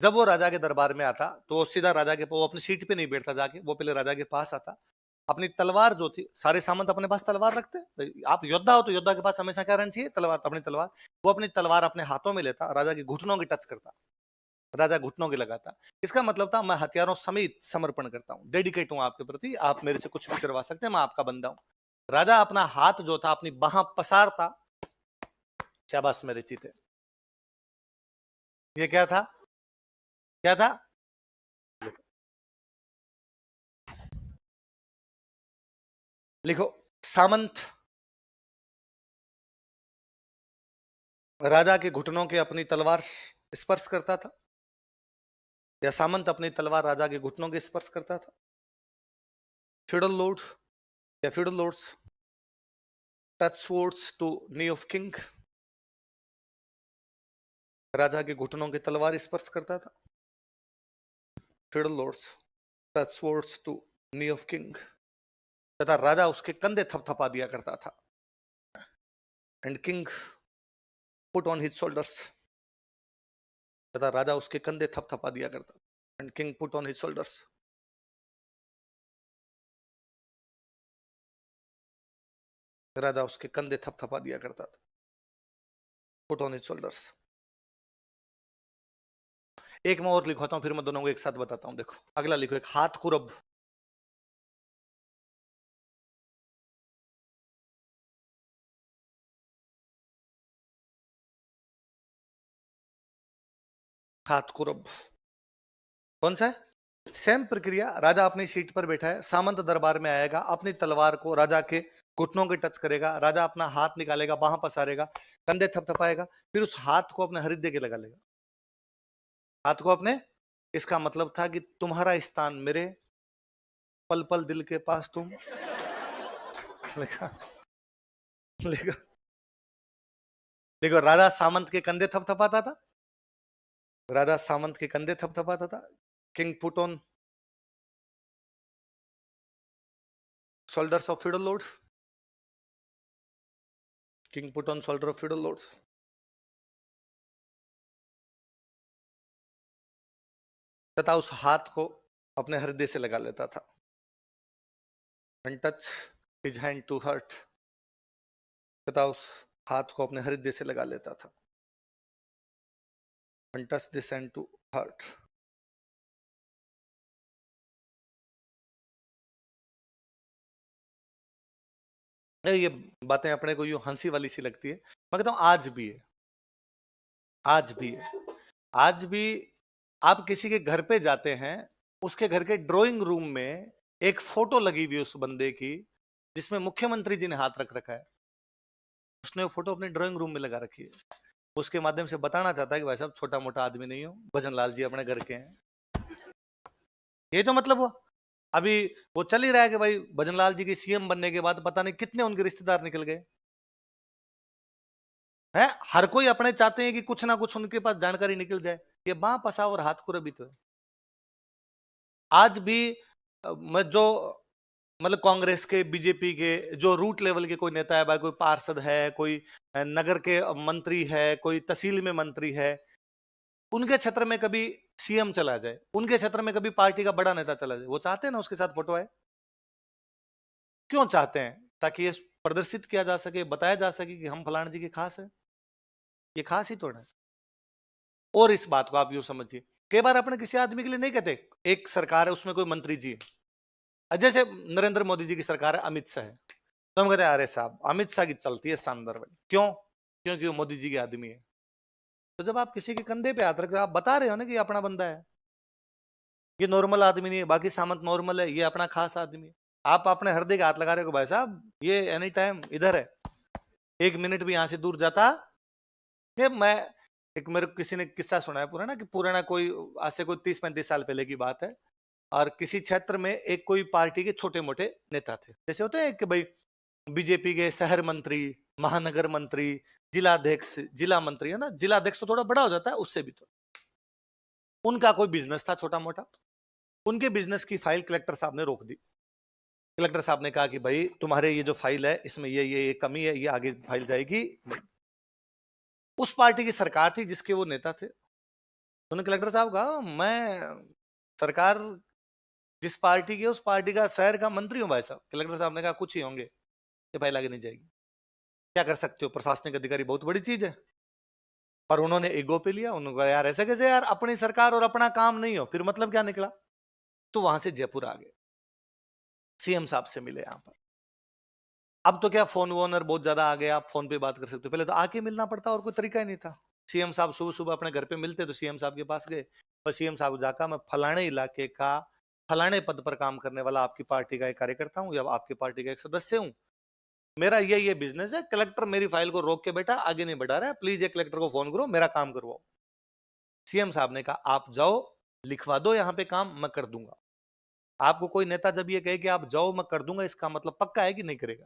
जब वो राजा के दरबार में आता तो सीधा राजा के, वो अपनी सीट पे नहीं बैठता जाके, वो पहले राजा के पास आता, अपनी तलवार जो थी, सारे सामंत अपने पास तलवार रखते, आप योद्धा हो तो योद्धा के पास हमेशा क्या रहना चाहिए, तलवार, अपनी तलवार। वो अपनी तलवार अपने हाथों में लेता, राजा के घुटनों की टच करता, राजा घुटनों के लगा था। इसका मतलब था मैं हथियारों समेत समर्पण करता हूं, डेडिकेट हूं आपके प्रति, आप मेरे से कुछ भी करवा सकते हैं, मैं आपका बंदा हूं। राजा अपना हाथ जो था अपनी बाह पसारता, शाबाश मेरे चीते। ये क्या था? क्या था? लिखो, सामंत राजा के घुटनों के अपनी तलवार स्पर्श करता था, या सामंत अपनी तलवार राजा के घुटनों के स्पर्श करता था? फ्यूडल लॉर्ड या feudal lords touch swords to knee of king, राजा के घुटनों के तलवार स्पर्श करता था? Feudal lords touch swords to knee of king, तथा राजा उसके कंधे थपथपा दिया करता था। And king put on his shoulders, तथा राजा उसके कंधे थपथपा दिया करता था। And king put on his shoulders, राजा उसके कंधे थपथपा दिया करता था। Put on his shoulders. एक मैं और लिखवाता हूं, फिर मैं दोनों को एक साथ बताता हूं। देखो अगला लिखो, एक हाथ कुरब। हाथ कुरब कौन सा है? सेम प्रक्रिया, राजा अपनी सीट पर बैठा है, सामंत दरबार में आएगा, अपनी तलवार को राजा के घुटनों के टच करेगा, राजा अपना हाथ निकालेगा, बाह पसारेगा, कंधे थपथपाएगा, फिर उस हाथ को अपने हृदय के लगा लेगा। हाथ को अपने, इसका मतलब था कि तुम्हारा स्थान मेरे पल पल दिल के पास तुम। लिखा, लिखो, देखो राजा सामंत के कंधे थपथपाता था, राजा सामंत के कंधे थपथपाता था। King put on shoulders of feudal lords, king put on shoulder of feudal lords, तथा उस हाथ को अपने हृदय से लगा लेता था। and touch his hand to heart, तथा उस हाथ को अपने हृदय से लगा लेता था। and touch this hand to heart, ये बातें अपने को यूं हंसी वाली सी लगती है, मैं कहता हूं आज भी है, आज भी है। आज भी आप किसी के घर पे जाते हैं, उसके घर के ड्राइंग रूम में एक फोटो लगी हुई उस बंदे की जिसमें मुख्यमंत्री जी ने हाथ रख रखा है, उसने वो फोटो अपने ड्राइंग रूम में लगा रखी है। उसके माध्यम से बताना चाहता है कि भाई साहब छोटा मोटा आदमी नहीं हो, भजन लाल जी अपने घर के हैं। ये तो मतलब हुआ। अभी वो चल ही रहा है कि भाई भजन लाल जी की सीएम बनने के बाद पता नहीं कितने उनके रिश्तेदार निकल गए हैं। हर कोई अपने चाहते हैं कि कुछ ना कुछ उनके पास जानकारी निकल जाए। ये बां पसा और हाथ खुरबी तो है। आज भी मैं जो मतलब कांग्रेस के, बीजेपी के जो रूट लेवल के कोई नेता है, भाई कोई पार्षद है, कोई नगर के मंत्री है, कोई तहसील में मंत्री है, उनके क्षेत्र में कभी सीएम चला जाए, उनके क्षेत्र में कभी पार्टी का बड़ा नेता चला जाए, वो चाहते हैं ना उसके साथ फोटो आए। क्यों चाहते हैं? ताकि ये प्रदर्शित किया जा सके, बताया जा सके कि हम फलाना जी के खास है। ये खास ही थोड़ा है। और इस बात को आप यूं समझिए, कई बार अपने किसी आदमी के लिए नहीं कहते, एक सरकार है उसमें कोई मंत्री जी है, जैसे नरेंद्र मोदी जी की सरकार है, अमित शाह है, तो हम कहते हैं अरे साहब अमित शाह की चलती है शानदार भाई। क्यों? क्योंकि वो मोदी जी के आदमी है। तो जब आप किसी के कंधे पे हाथ रख रहे हो, आप बता रहे हो ना कि अपना बंदा है, ये नॉर्मल आदमी नहीं है, बाकी सामंत नॉर्मल है, ये अपना खास आदमी है। आप अपने हृदय का हाथ लगा रहे हो भाई साहब ये एनी टाइम इधर है, एक मिनट भी यहां से दूर जाता। ये मैं एक, मेरे को किसी ने किस्सा सुनाया पुराना, कि पुराना कोई आज से कोई 30-35 साल पहले की बात है, और किसी क्षेत्र में एक कोई पार्टी के छोटे मोटे नेता थे, जैसे होते हैं कि भाई बीजेपी के शहर मंत्री, महानगर मंत्री, जिलाध्यक्ष, जिला मंत्री, है ना, जिलाध्यक्ष तो थोड़ा बड़ा हो जाता है उससे भी। तो उनका कोई बिजनेस था छोटा मोटा, उनके बिजनेस की फाइल कलेक्टर साहब ने रोक दी। कलेक्टर साहब ने कहा कि भाई तुम्हारे ये जो फाइल है इसमें ये कमी है, ये आगे फाइल जाएगी। उस पार्टी की सरकार थी जिसके वो नेता थे। उन्होंने कलेक्टर साहब कहा मैं सरकार जिस पार्टी की, उस पार्टी का शहर का मंत्री हूं भाई साहब। कलेक्टर साहब ने कहा कुछ ही होंगे, ये फाइल आगे नहीं जाएगी। क्या कर सकते हो, प्रशासनिक अधिकारी बहुत बड़ी चीज है। पर उन्होंने ईगो पे लिया, उन्होंने कहा यार ऐसे कैसे यार, अपनी सरकार और अपना काम नहीं हो, फिर मतलब क्या निकला। तो वहां से जयपुर आ गए, सीएम साहब से मिले यहां पर। अब तो क्या फोन वोनर बहुत ज्यादा आ गए, आप फोन पे बात कर सकते हो, पहले तो आके मिलना पड़ता और कोई तरीका ही नहीं था। सीएम साहब सुबह सुबह अपने घर पे मिलते तो सीएम साहब के पास गए, और सीएम साहब जाकर मैं फलाने इलाके का फलाने पद पर काम करने वाला आपकी पार्टी का एक कार्यकर्ता हूँ या आपकी पार्टी का एक सदस्य हूँ, मेरा ये बिजनेस है, कलेक्टर मेरी फाइल को रोक के बैठा आगे नहीं बढ़ा रहा है, प्लीज एक कलेक्टर को फोन करो मेरा काम करवाओ। सीएम साहब ने कहा आप जाओ लिखवा दो यहाँ पे काम, मैं कर दूंगा। आपको कोई नेता जब ये कहे कि आप जाओ मैं कर दूंगा, इसका मतलब पक्का है कि नहीं करेगा,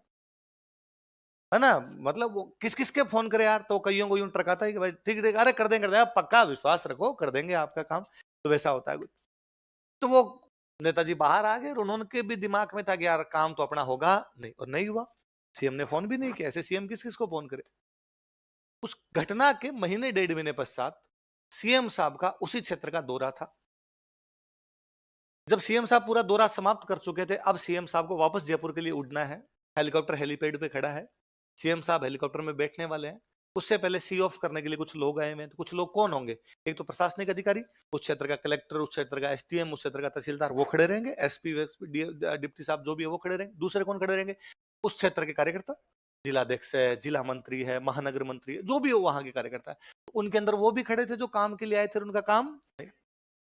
है ना। मतलब वो किस किस के फोन करे यार, तो कईयों को यूं ट्रकाता है कि भाई ठीक ठीक, अरे कर देंगे आप पक्का विश्वास रखो कर देंगे आपका काम, तो वैसा होता है कुछ। तो वो नेताजी बाहर आ गए और उन्होंने भी दिमाग में था कि यार काम तो अपना होगा नहीं, और नहीं हुआ। सीएम ने फोन भी नहीं किया, ऐसे सीएम किस किस को फोन करे। उस घटना के महीने डेढ़ महीने पश्चात सीएम साहब का उसी क्षेत्र का दौरा था। जब सीएम साहब पूरा दौरा समाप्त कर चुके थे, अब सीएम साहब को वापस जयपुर के लिए उड़ना है, हेलीकॉप्टर हेलीपैड पे खड़ा है, सीएम साहब हेलीकॉप्टर में बैठने वाले हैं। उससे पहले सी ऑफ करने के लिए कुछ लोग आए हुए हैं। तो कुछ लोग कौन होंगे, एक तो प्रशासनिक अधिकारी, उस क्षेत्र का कलेक्टर, उस क्षेत्र का एसडीएम, उस क्षेत्र का तहसीलदार, वो खड़े रहेंगे, एसपी डिप्टी साहब जो भी है वो खड़े रहेंगे। दूसरे कौन खड़े रहेंगे, उस क्षेत्र के कार्यकर्ता, जिलाध्यक्ष है, जिला मंत्री है, महानगर मंत्री है, जो भी हो वहां के कार्यकर्ता है। उनके अंदर वो भी खड़े थे जो काम के लिए आए थे, उनका काम।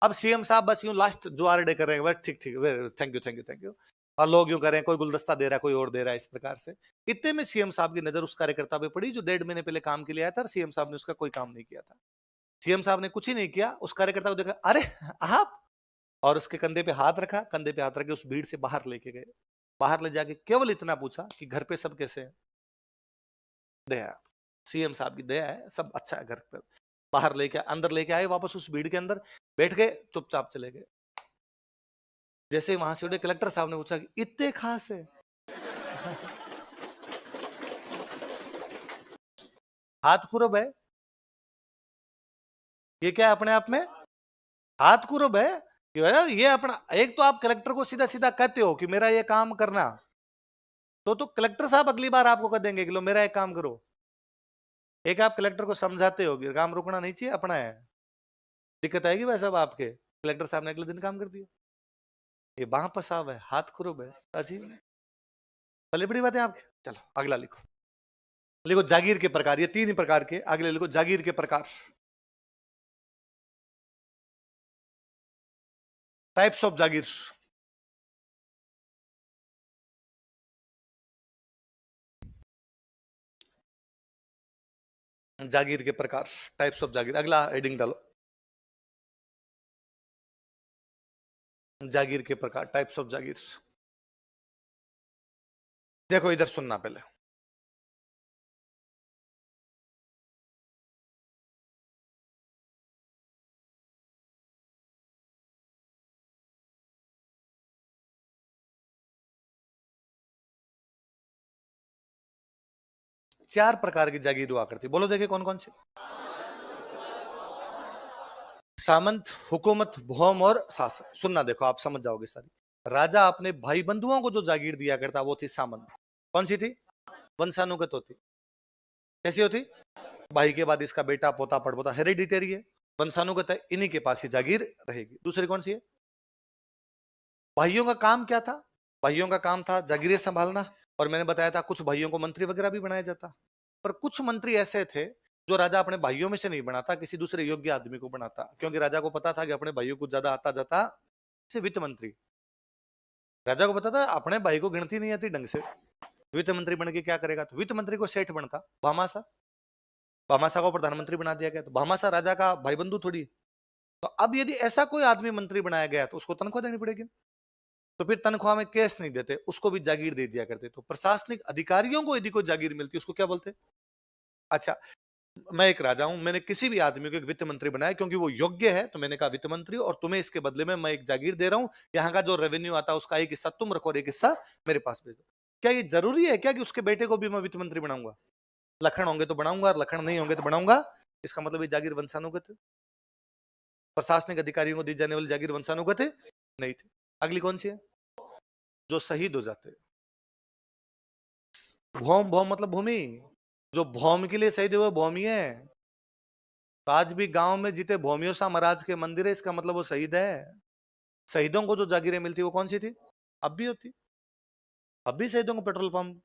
अब सीएम साहब बस यूं लास्ट जो आरडे कर रहे हैं, बस ठीक ठीक, thank you thank you thank you, और लोग यूं कर रहे हैं, कोई गुलदस्ता दे रहा है, कोई और दे रहा है, इस प्रकार से। इतने में सीएम साहब की नजर उस कार्यकर्ता पे पड़ी जो डेढ़ महीने पहले काम के लिए आया था, और सीएम साहब ने उसका कोई काम नहीं किया था। सीएम साहब ने कुछ ही नहीं किया, उस कार्यकर्ता को देखा, अरे आप, और उसके कंधे पे हाथ रखा, कंधे पे हाथ रख के उस भीड़ से बाहर लेके गए। बाहर ले जाके केवल इतना पूछा कि घर पे सब कैसे हैं। दया, सीएम साहब की दया है, सब अच्छा है घर पे। बाहर लेके अंदर लेके आए, वापस उस भीड़ के अंदर बैठ गए, चुपचाप चले गए। जैसे वहां से उठे, कलेक्टर साहब ने पूछा कि इतने खास है। हाथ कुरब है, ये क्या है अपने आप में हाथ कुरब है कि भैया ये अपना, एक तो आप कलेक्टर को सीधा सीधा कहते हो कि मेरा ये काम करना, तो कलेक्टर साहब अगली बार आपको कह देंगे कि लो मेरा एक काम करो। एक आप कलेक्टर को समझाते हो कि काम रुकना नहीं चाहिए, अपना है, दिक्कत आएगी भाई साहब आपके। कलेक्टर साहब ने अगले दिन काम कर दिया। ये बाह पसाव है, हाथ कुरब है, अजीब। भले बड़ी बात है आपके। चलो अगला लिखो, लिखो जागीर के प्रकार, ये तीन ही प्रकार के, अगले लिखो जागीर के प्रकार, टाइप्स ऑफ जागीर। जागीर के प्रकार, टाइप्स ऑफ जागीर, अगला हेडिंग डालो, जागीर के प्रकार, टाइप्स ऑफ जागीर। देखो इधर सुनना पहले, 4 प्रकार की जागीर हुआ करती, बोलो देखे कौन कौन से। सामंत, हुकूमत, भौम और शासन। सुनना, देखो आप समझ जाओगे सारी। राजा अपने भाई बंधुओं को जो जागीर दिया करता वो थी सामंत। कौन सी थी, वंशानुगत होती। कैसी होती, भाई के बाद इसका बेटा पोता पड़पोता, हेरिडिटरी है, वंशानुगत है, इन्हीं के पास ही जागीर रहेगी। दूसरी कौन सी है, भाइयों का काम क्या था, भाइयों का काम था जागीरें संभालना, और मैंने बताया था कुछ भाइयों को मंत्री वगैरह भी बनाया जाता, पर कुछ मंत्री ऐसे थे जो राजा अपने भाइयों में से नहीं बनाता, किसी दूसरे योग्य आदमी को बनाता, क्योंकि राजा को पता था कि अपने भाइयों को ज्यादा आता जाता से वित्त मंत्री। राजा को पता था अपने भाई को गिनती नहीं आती ढंग से, वित्त मंत्री बन के क्या करेगा, तो वित्त मंत्री को सेठ बनता भामाशा, भामाशा को प्रधानमंत्री बना दिया गया, तो भामाशा राजा का भाई बंधु थोड़ी। तो अब यदि ऐसा कोई आदमी मंत्री बनाया गया तो उसको तनख्वाह देनी पड़ेगी, तो फिर तनख्वाह में केस नहीं देते, उसको भी जागीर दे दिया करते। तो प्रशासनिक अधिकारियों को यदि कोई जागीर मिलती उसको क्या बोलते। अच्छा, मैं एक राजा हूं, मैंने किसी भी आदमी को एक वित्त मंत्री बनाया क्योंकि वो योग्य है, तो मैंने कहा वित्त मंत्री, और तुम्हें इसके बदले में मैं एक जागीर दे रहा हूं, यहाँ का जो रेवेन्यू आता है उसका एक हिस्सा तुम रखो और एक हिस्सा मेरे पास भेज दो। क्या ये जरूरी है क्या कि उसके बेटे को भी मैं वित्त मंत्री बनाऊंगा, लखन होंगे तो बनाऊंगा और लखन नहीं होंगे तो बनाऊंगा, इसका मतलब ये जागीर वंशानुगत है। प्रशासनिक अधिकारियों को दी जाने वाली जागीर वंशानुगत नहीं थी। अगली कौन सी है, जो शहीद हो जाते, भौम, भौम मतलब भूमि, जो भौम के लिए शहीद हुए भौमी है, तो आज भी गांव में जीते भोमियो सा महाराज के मंदिर है, इसका मतलब वो शहीद है। शहीदों को जो जागीरें मिलती वो कौन सी थी? अब भी होती। अब भी शहीदों को पेट्रोल पंप,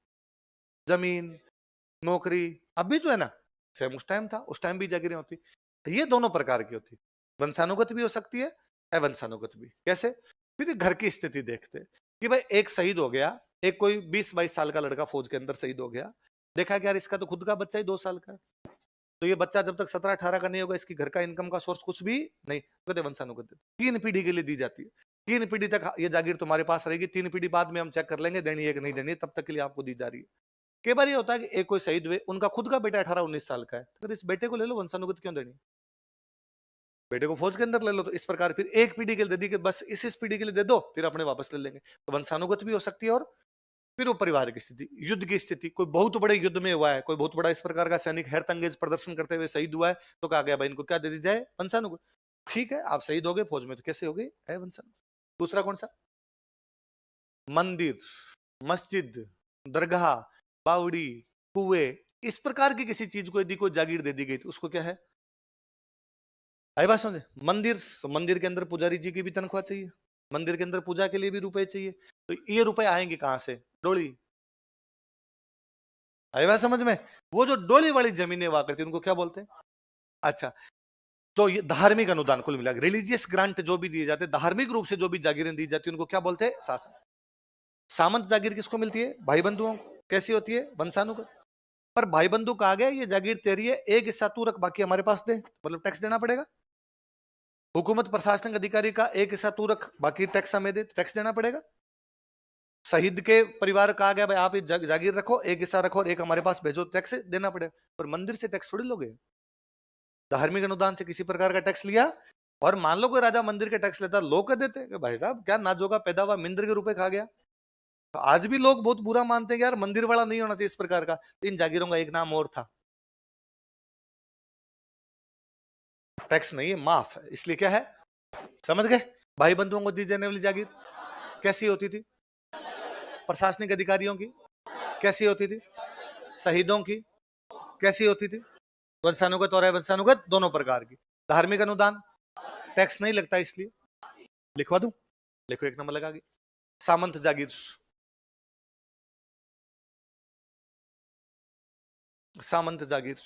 जमीन, नौकरी अब भी तो है ना। सेम उस टाइम था, उस टाइम भी जागीरें होती। तो ये दोनों प्रकार की होती, वंशानुगत भी हो सकती है, अवंशानुगत भी। कैसे? फिर घर की स्थिति देखते कि भाई एक शहीद हो गया, एक कोई 20-22 साल का लड़का फौज के अंदर शहीद हो गया, देखा कि यार इसका तो खुद का बच्चा ही 2 साल का है, तो ये बच्चा जब तक 17-18 का नहीं होगा इसकी घर का इनकम का सोर्स कुछ भी नहीं, कहते वंशानुगत 3 पीढ़ी के लिए दी जाती है। 3 पीढ़ी तक ये जागीर तुम्हारे पास रहेगी, 3 पीढ़ी बाद में हम चेक कर लेंगे देनी है कि नहीं देनी है, तब तक के लिए आपको दी जा रही है। कई बार ये होता है कि एक कोई शहीद हुए, उनका खुद का बेटा 18-19 साल का है, तो इस बेटे को ले लो, वंशानुगत क्यों देनी? बेटे को फौज के अंदर ले लो। तो इस प्रकार फिर एक पीढ़ी के लिए दे दी कि बस इस पीढ़ी के लिए दे दो, फिर अपने वापस ले लेंगे। तो वंशानुगत भी हो सकती है। और फिर वो परिवार की स्थिति, युद्ध की स्थिति, कोई बहुत बड़े युद्ध में हुआ है, कोई बहुत बड़ा इस प्रकार का सैनिक हैरतअंगेज प्रदर्शन करते हुए शहीद हुआ है, तो कहा गया भाई इनको क्या दे दी जाए? वंशानुगत। ठीक है, आप शहीद हो गए फौज में, तो कैसे हो गए? है वंशानुगत। दूसरा कौन सा? मंदिर, मस्जिद, दरगाह, बावड़ी, कुएं, इस प्रकार की किसी चीज को यदि कोई जागीर दे दी गई तो उसको क्या है? आई बात समझे? मंदिर, तो मंदिर के अंदर पुजारी जी की भी तनख्वाह चाहिए, मंदिर के अंदर पूजा के लिए भी रुपए चाहिए, तो ये रुपए आएंगे कहां से? डोली। आई बात समझ में? वो जो डोली वाली जमीनें हुआ करती उनको क्या बोलते हैं? अच्छा, तो ये धार्मिक अनुदान, कुल मिलाकर रिलीजियस ग्रांट जो भी दिए जाते हैं, धार्मिक रूप से जो भी जागीरें दी जाती है उनको क्या बोलते हैं? शासन। सामंत जागीर किसको मिलती है? भाई बंधुओं को। कैसी होती है? वंशानुगत। पर भाई बंधु कहा गया ये जागीर तेरी है, एक हिस्सा तू रख, बाकी हमारे पास दे, मतलब टैक्स देना पड़ेगा। हुकूमत प्रशासनिक अधिकारी का एक हिस्सा तू रख, बाकी टैक्स हमें दे, टैक्स देना पड़ेगा। शहीद के परिवार कहा गया भाई आप जागीर रखो, एक हिस्सा रखो और एक हमारे पास भेजो, टैक्स देना पड़ेगा। पर मंदिर से टैक्स थोड़ी लोगे। धार्मिक अनुदान से किसी प्रकार का टैक्स लिया, और मान लो कोई राजा मंदिर के टैक्स लेता, लोग कह देते कि भाई साहब क्या नाजोगा पैदा हुआ, मिंद्र के रुपए खा गया। तो आज भी लोग बहुत बुरा मानते हैं कि यार मंदिर वाला नहीं होना चाहिए इस प्रकार का। इन जागीरों का एक नाम और था, टैक्स नहीं है, माफ है, इसलिए क्या है? समझ गए? भाई बंधुओं को दी जाने वाली जागीर कैसी होती थी? प्रशासनिक अधिकारियों की कैसी होती थी? शहीदों की कैसी होती थी? वंशानुगत और अवंशानुगत दोनों प्रकार की। धार्मिक अनुदान, टैक्स नहीं लगता इसलिए। लिखवा दूं? लिखो, एक नंबर लगा गई। सामंत जागीर, सामंत जागीर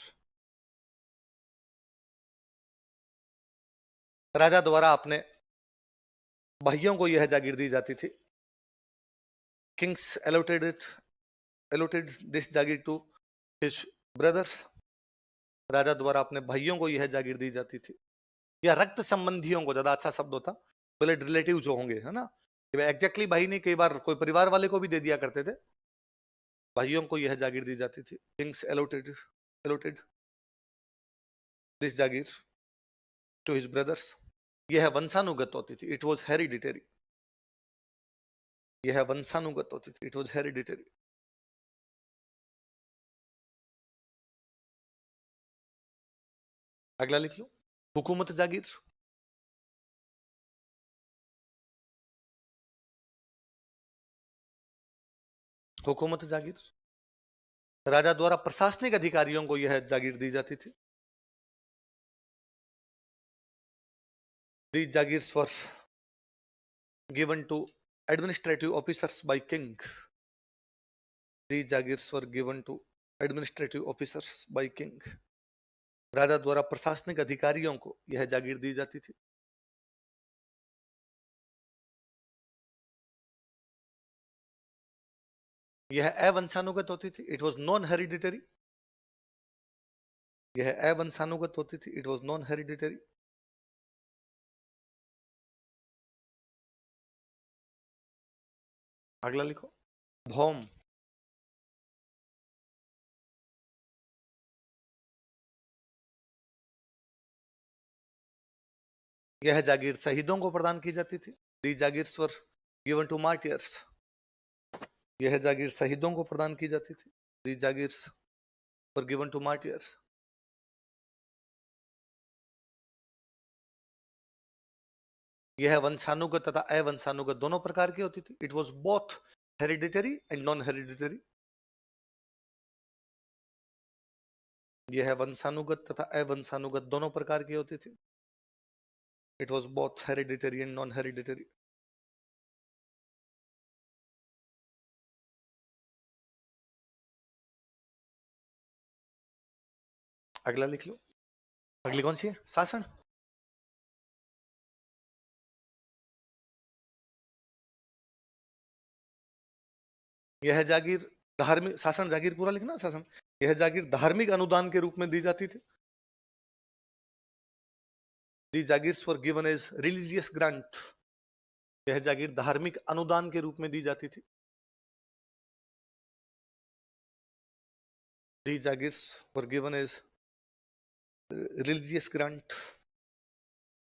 राजा द्वारा अपने भाइयों को यह जागीर दी जाती थी। Kings allotted this jagir to his brothers. राजा द्वारा अपने भाइयों को यह जागीर दी जाती थी, या रक्त संबंधियों को, ज्यादा अच्छा शब्द होता, ब्लड रिलेटिव जो होंगे, है ना। एग्जैक्टली भाई नहीं, कई बार कोई परिवार वाले को भी दे दिया करते थे। भाइयों को यह जागीर दी जाती थी। Kings allotted this jagir to his brothers. यह वंशानुगत होती थी, इट वॉज हेरिडिटरी। यह वंशानुगत होती थी, इट वॉज हेरिडिटरी। अगला लिख लो, हुकूमत जागीर। हुकूमत जागीर, राजा द्वारा प्रशासनिक अधिकारियों को यह जागीर दी जाती थी। These jagirs were given to administrative officers by king. These jagirs were given to administrative officers by king. राजा द्वारा प्रशासनिक अधिकारियों को यह जागीर दी जाती थी। यह अवंशानुगत होती थी, इट वॉज नॉन हेरिडिटरी। यह अवंशानुगत होती थी, इट वॉज नॉन हेरिडिटरी। अगला लिखो, भौम। यह जागीर शहीदों को प्रदान की जाती थी। The jagirs were given to martyrs. यह जागीर शहीदों को प्रदान की जाती थी। The jagirs were given to martyrs. यह वंशानुगत तथा अवंशानुगत दोनों प्रकार की होती थी। It was both hereditary and non hereditary. यह है वंशानुगत तथा अवंशानुगत दोनों प्रकार की होती थी। It was both hereditary and non hereditary. अगला लिख लो। अगली कौन सी है? शासन। यह जागीर धार्मिक शासन, जागीर पूरा लिखना शासन। यह जागीर धार्मिक अनुदान के रूप में दी जाती थी। The jagirs were given as religious grant. यह जागीर धार्मिक अनुदान के रूप में दी जाती थी। The jagirs were given as religious grant,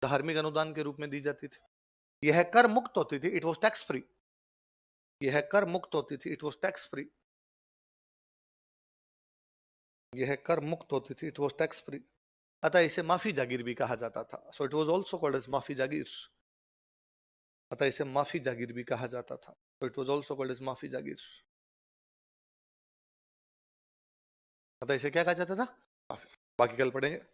धार्मिक अनुदान के रूप में दी जाती थी। यह कर मुक्त होती थी, इट वॉज टैक्स फ्री। यह कर मुक्त होती थी, इट वॉज टैक्स फ्री। यह कर मुक्त होती थी, इट वॉज टैक्स फ्री। अतः इसे माफी जागीर भी कहा जाता था। So it was also called as mafi jagir. अतः इसे माफी जागीर भी कहा जाता था। So it was also called as mafi jagir. अतः इसे क्या कहा जाता था? माफी। बाकी कल पढ़ेंगे।